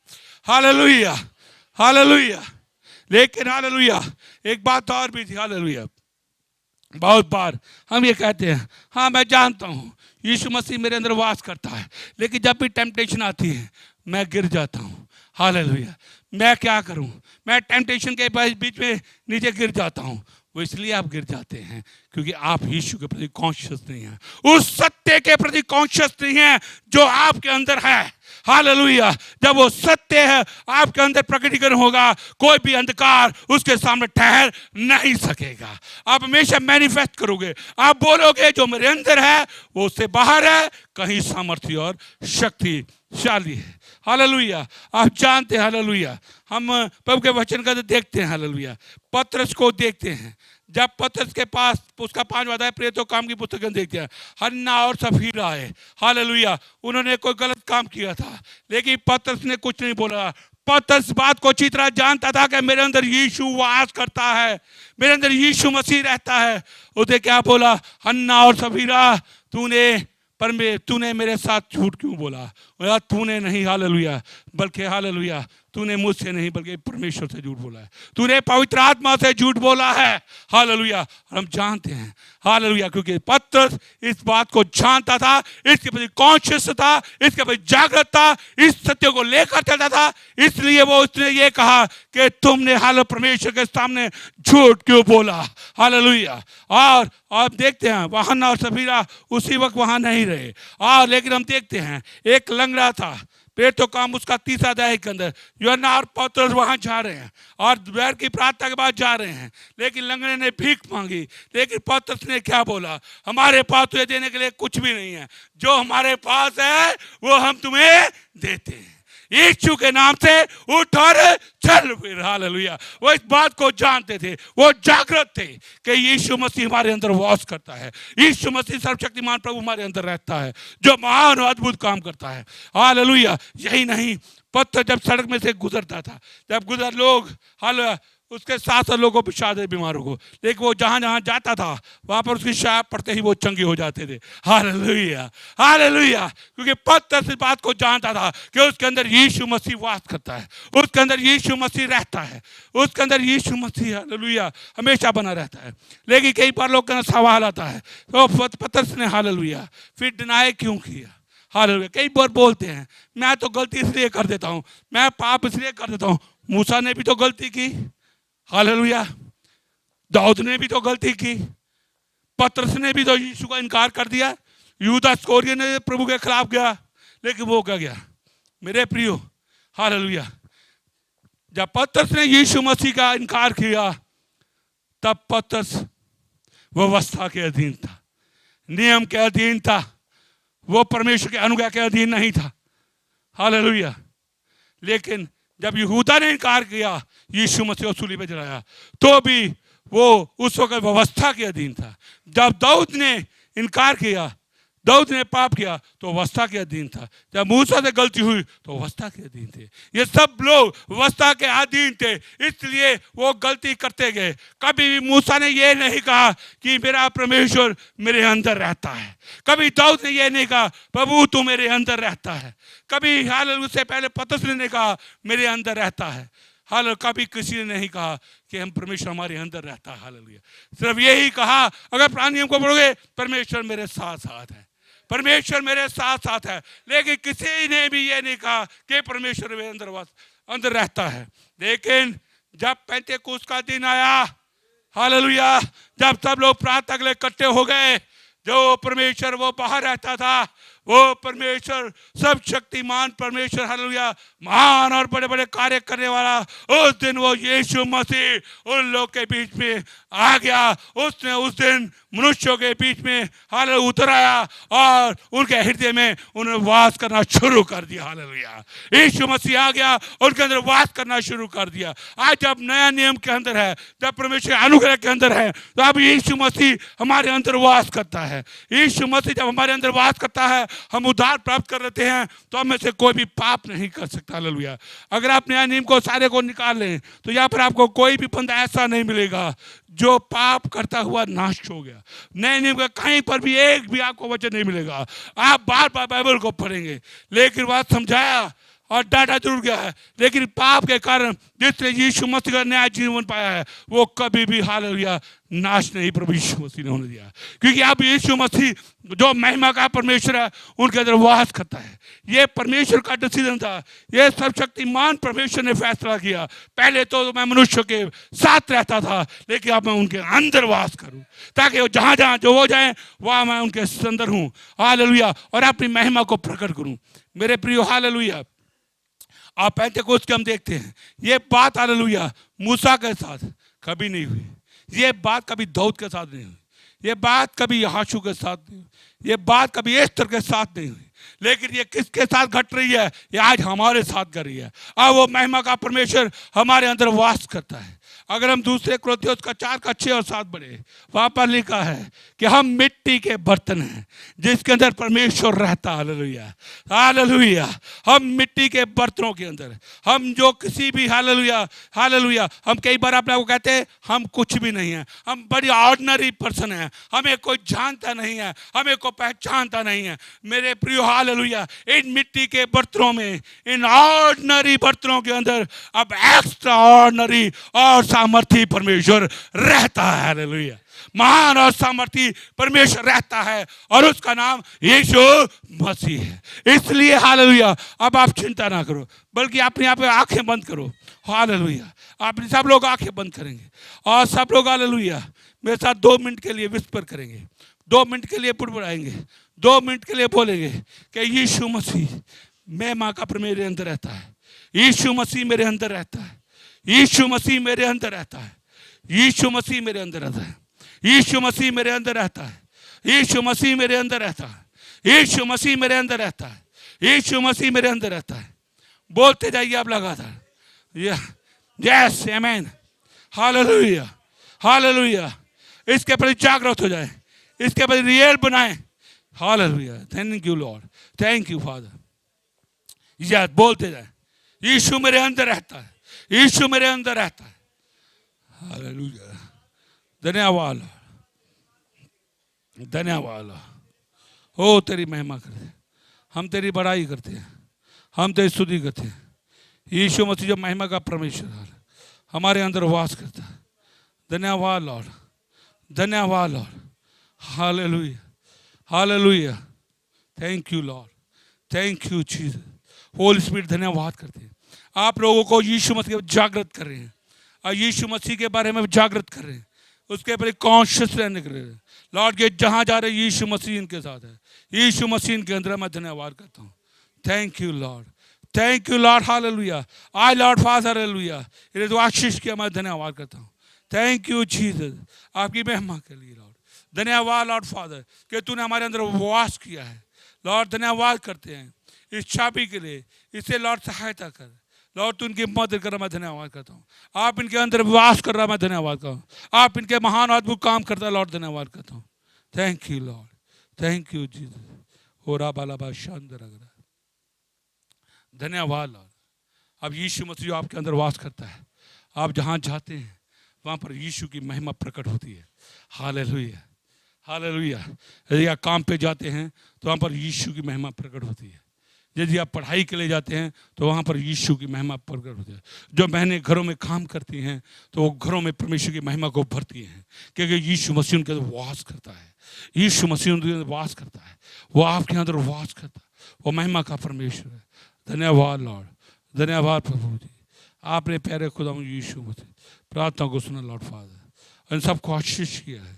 hallelujah, hallelujah. लेकिन हालेलुया एक बात और भी थी। हालेलुया, बहुत बार हम ये कहते हैं हाँ मैं जानता हूँ यीशु मसीह मेरे अंदर वास करता है, लेकिन जब भी टेम्पटेशन आती है मैं गिर जाता हूँ। हालेलुया। मैं क्या करूँ, मैं टेम्पटेशन के बीच में नीचे गिर जाता हूँ। वो इसलिए आप गिर जाते हैं क्योंकि आप यीशु के प्रति कॉन्शियस नहीं हैं, उस सत्य के प्रति कॉन्शियस नहीं हैं जो आपके अंदर है। हालेलुया। जब वो सत्य है आपके अंदर प्रकटीकरण होगा, कोई भी अंधकार उसके सामने ठहर नहीं सकेगा। आप हमेशा मैनिफेस्ट करोगे, आप बोलोगे जो मेरे अंदर है वो उससे बाहर है, कहीं सामर्थ्य और शक्तिशाली है। हालेलुया। आप जानते हैं हालेलुया, हम प्रभु के वचन का देखते हैं हालेलुया, पतरस को देखते हैं। जब पतरस के पास उसका 5वां अध्याय प्रेरितों काम की पुस्तक देखते हैं, हन्ना और सफीरा आए। हालेलुया। उन्होंने कोई गलत काम किया था, लेकिन पतरस ने कुछ नहीं बोला। पतरस बात को अच्छी तरह जानता था कि मेरे अंदर यीशु वास करता है, मेरे अंदर यीशु मसीह रहता है। उसने क्या बोला, हन्ना और सफीरा तूने मेरे साथ झूठ क्यों बोला? तूने नहीं हालेलुया, बल्कि हालेलुया तूने मुझसे नहीं बल्कि परमेश्वर से झूठ बोला है, तूने पवित्र आत्मा से झूठ बोला है। हालेलुया। हम जानते हैं हालेलुया, क्योंकि पतरस इस बात को जानता था, इसके प्रति कॉन्शियस था, इसके प्रति जागृत था, इस सत्य को लेकर चलता था। इसलिए वो उसने ये कहा कि तुमने हाल परमेश्वर के सामने झूठ क्यों बोला। हालेलुया। और आप देखते हैं वहां और सफीरा उसी वक्त वहां नहीं रहे, और लेकिन हम देखते हैं एक लंगड़ा था, प्रेरितों काम उसका 3 अध्याय के अंदर यूहन्ना और पतरस वहां जा रहे हैं और दोपहर की प्रार्थना के बाद जा रहे हैं, लेकिन लंगड़े ने भीख मांगी। लेकिन पतरस ने क्या बोला, हमारे पास तुझे देने के लिए कुछ भी नहीं है, जो हमारे पास है वो हम तुम्हें देते हैं। यीशु के नाम से उठ और चल फिर। हालेलुया। वो इस बात को जानते थे, वो जागृत थे कि यीशु मसीह हमारे अंदर वास करता है। यीशु मसीह सर्वशक्तिमान प्रभु हमारे अंदर रहता है, जो महान और अद्भुत काम करता है। हालेलुया। यही नहीं, पत्थर जब सड़क में से गुजरता था, जब गुजर लोग, हालेलुया, उसके साथ साथ लोगों को शायद बीमारों को, लेकिन वो जहां जहां जाता था वहां पर उसकी शाप पड़ते ही वो चंगे हो जाते थे। Hallelujah, hallelujah. क्योंकि पत्थर इस बात को जानता था कि उसके अंदर यीशु मसीह वास करता है, उसके अंदर यीशु मसीह रहता है, उसके अंदर यीशु मसीह, हालेलुया, हमेशा बना रहता है। लेकिन कई बार लोग का सवाल आता है, तो पतरस ने, हालेलुया, फिर डिनाई क्यों किया? हालेलुया। कई बार बोलते हैं मैं तो गलती इसलिए कर देता हूं, मैं पाप इसलिए कर देता हूं। मूसा ने भी तो गलती की, हालेलुया। दाऊद ने भी तो गलती की, पतरस ने भी तो यीशु का इनकार कर दिया, यूदा इस्करियोती ने प्रभु के खिलाफ गया, लेकिन वो क्या गया मेरे प्रियो? हालेलुया। जब पतरस ने यीशु मसीह का इनकार किया, तब पतरस व्यवस्था के अधीन था, नियम के अधीन था, वो परमेश्वर के अनुग्रह के अधीन नहीं था। हालेलुया। लेकिन जब यहूदा ने इनकार किया, यीशु मसीह सूली पे चढ़ाया, तो भी वो उस वक्त व्यवस्था के अधीन था। जब दाऊद ने इनकार किया, दाऊद ने पाप किया, तो व्यवस्था के अधीन था। जब मूसा से गलती हुई तो व्यवस्था के अधीन थे। ये सब लोग व्यवस्था के अधीन थे, इसलिए वो गलती करते गए। कभी भी मूसा ने ये नहीं कहा कि मेरा परमेश्वर मेरे अंदर रहता है। कभी दाऊद ने ये नहीं कहा प्रभु तू मेरे अंदर रहता है। कभी हालेलुया उससे पहले पतरस ने कहा मेरे अंदर रहता है। हालेलुया। कभी किसी ने नहीं कहा कि हम परमेश्वर हमारे अंदर रहता है। हालेलुया। सिर्फ यही कहा, अगर पुराने नियम को पढ़ोगे, परमेश्वर मेरे साथ साथ है, परमेश्वर मेरे साथ साथ है। लेकिन किसी ने भी ये नहीं कहा कि परमेश्वर मेरे अंदर रहता है। लेकिन जब पेंतेकुस्त का दिन आया, हालेलुया, जब सब लोग प्रार्थना के लिए इकट्ठे हो गए, जो परमेश्वर वो बाहर रहता था, वो परमेश्वर सब शक्तिमान परमेश्वर, हालेलुया, महान और बड़े बड़े कार्य करने वाला, उस दिन वो यीशु मसीह उन लोग के बीच में आ गया। उसने उस दिन मनुष्यों के बीच में हालेलुया उतर आया और उनके हृदय में उन्होंने वास करना शुरू कर दिया। हालेलुया। यीशु मसीह आ गया, उनके अंदर वास करना शुरू कर दिया। आज जब नया नियम के अंदर है, जब परमेश्वर अनुग्रह के अंदर है, तो अब यीशु मसीह हमारे अंदर वास करता है। यीशु मसीह जब हमारे अंदर वास करता है, हम उद्धार प्राप्त कर लेते हैं, तो हम में से कोई भी पाप नहीं कर सकता। हालेलुया। अगर आप नया नियम को सारे को निकाल लें, तो यहाँ पर आपको कोई भी बंदा ऐसा नहीं मिलेगा जो पाप करता हुआ नाश हो गया। नए नियम का कहीं पर भी एक भी आपको वचन नहीं मिलेगा। आप बार बार बाइबल को पढ़ेंगे, लेकिन बात समझाया और डाटा जरूर गया है, लेकिन पाप के कारण जिसने यीशु मसीह का नया जीवन पाया है, वो कभी भी हालेलुया नाश नहीं प्रभु यीशु मसीह ने होने दिया। क्योंकि अब यीशु मसीह जो महिमा का परमेश्वर है, उनके अंदर वास करता है। ये परमेश्वर का डिसीजन था, ये सर्वशक्तिमान परमेश्वर ने फैसला किया। पहले तो मैं मनुष्य के साथ रहता था, लेकिन अब मैं उनके अंदर वास करूं, ताकि वो जहां जहां जो हो जाए वहां मैं उनके अंदर हूं। हालेलुया। और अपनी महिमा को प्रकट करूं। मेरे प्रियो, हालेलुया, आप पेंतेकुस्त के हम देखते हैं, ये बात हालेलुया मूसा के साथ कभी नहीं हुई, ये बात कभी दाऊद के साथ नहीं हुई, ये बात कभी यहोशू के साथ नहीं हुई, ये बात कभी एस्तर के साथ नहीं हुई। लेकिन ये किसके साथ घट रही है? ये आज हमारे साथ कर रही है। अब वो महिमा का परमेश्वर हमारे अंदर वास करता है। अगर हम दूसरे कुरिन्थियों का 4:6 और 7 पढ़े, वहां पर लिखा है कि हम मिट्टी के बर्तन हैं जिसके अंदर परमेश्वर रहता। Hallelujah, hallelujah. हम मिट्टी के बर्तनों के अंदर, हम जो किसी भी, हालेलुया, हालेलुया, हम कई बार अपने को कहते हैं हम कुछ भी नहीं है, हम बड़ी ऑर्डिनरी पर्सन है, हमें कोई जानता नहीं है, हमें कोई पहचानता नहीं है। मेरे प्रियो, हालेलुया, इन मिट्टी के बर्तनों में, इन ऑर्डिनरी बर्तनों के अंदर अब एक्स्ट्रा ऑर्डिनरी और सामर्थी परमेश्वर रहता है। हालेलुया। महान और सामर्थी परमेश्वर रहता है और उसका नाम यीशु मसीह है। इसलिए हालेलुया, अब आप चिंता ना करो, बल्कि अपने आप आंखें बंद करो। हालेलुया। आप सब लोग आंखें बंद करेंगे और सब लोग हालेलुया मेरे साथ 2 मिनट के लिए विस्पर करेंगे, 2 मिनट के लिए बुड़बुड़ाएंगे, 2 मिनट के लिए बोलेंगे कि यीशु मसीह मैं माँ का मेरे अंदर रहता है, यीशु मसीह मेरे अंदर रहता है, यीशु मसीह मेरे अंदर रहता है, यीशु मसीह मेरे अंदर रहता है, यीशु मसीह मेरे अंदर रहता है, यीशु मसीह मेरे अंदर रहता है, यीशु मसीह मेरे अंदर रहता है, यीशु मसीह मेरे अंदर रहता है। बोलते जाइए आप लगातार। यस आमीन, हालेलुया हालेलुया। इसके प्रति जागरूक हो जाए, इसके प्रति रियल बनाए। Hallelujah, thank you Lord, thank you father. Yes बोलते जाए, यीशु मेरे अंदर रहता है, यीशु मेरे अंदर रहता है। हालेलुया, धन्यवाद धन्यवाद। ओ तेरी महिमा करते हैं, हम तेरी बड़ाई करते हैं, हम तेरी स्तुति करते हैं। यीशु मसीह जो महिमा का परमेश्वर हमारे अंदर वास करता है। धन्यवाद लॉर्ड, धन्यवाद Lord. Hallelujah hallelujah, thank you Lord, thank you Jesus. Holi spirit धन्यवाद करते हैं, आप लोगों को यीशु मसीह जागृत कर रहे हैं और यीशु मसीह के बारे में जागृत कर रहे हैं, उसके बारे कॉन्शियस रहने के लिए। लॉर्ड ये जहाँ जा रहे यीशु मसीह इनके साथ है, यीशु मसीह इनके अंदर। मैं धन्यवाद करता हूँ, thank you Lord, thank you Lord. Hallelujah, I Lord father hallelujah, ये तो आशीष किया, मैं धन्यवाद करता हूँ। थैंक यू जीसस, आपकी महिमा के लिए लॉर्ड। धन्यवाद लॉर्ड फादर कि तूने हमारे अंदर वास किया है। लॉर्ड धन्यवाद करते हैं इस चाबी के लिए, इसे लॉर्ड सहायता कर। लॉर्ड तू इनकी मदद कर रहा, मैं धन्यवाद करता हूँ। आप इनके अंदर वास कर रहा, मैं धन्यवाद करता हूँ। आप इनके महान अद्भुत काम करता है, लॉर्ड धन्यवाद करता हूँ। Thank you Lord, thank you Jesus. हो रहा बाला बा शानदार, धन्यवाद लॉर्ड। अब यीशु मसीह आपके अंदर वास करता है, आप जहाँ जाते हैं वहाँ पर यीशु की महिमा प्रकट होती है। Hallelujah hallelujah. यदि आप काम पे जाते हैं तो वहाँ पर यीशु की महिमा प्रकट होती है। यदि आप पढ़ाई के लिए जाते हैं तो वहाँ पर यीशु की महिमा प्रकट होती है। जो बहनें घरों में काम करती हैं तो वो घरों में परमेश्वर की महिमा को भरती हैं, क्योंकि यीशु मसीह उनके अंदर वास करता है। यीशु मसीह उनके अंदर वास करता है, वो आपके अंदर वास करता है, वो महिमा का परमेश्वर है। धन्यवाद लॉर्ड, धन्यवाद प्रभु जी। आपने प्यारे खुदा यीशु मसीह प्रार्थना को सुना लॉर्ड फादर, इन सबको आशीष किया है।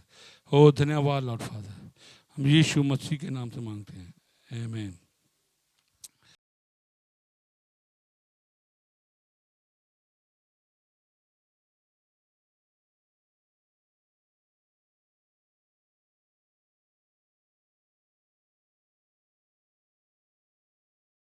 ओ धन्यवाद लॉर्ड फादर, हम यीशु मसीह के नाम से मांगते हैं, आमीन।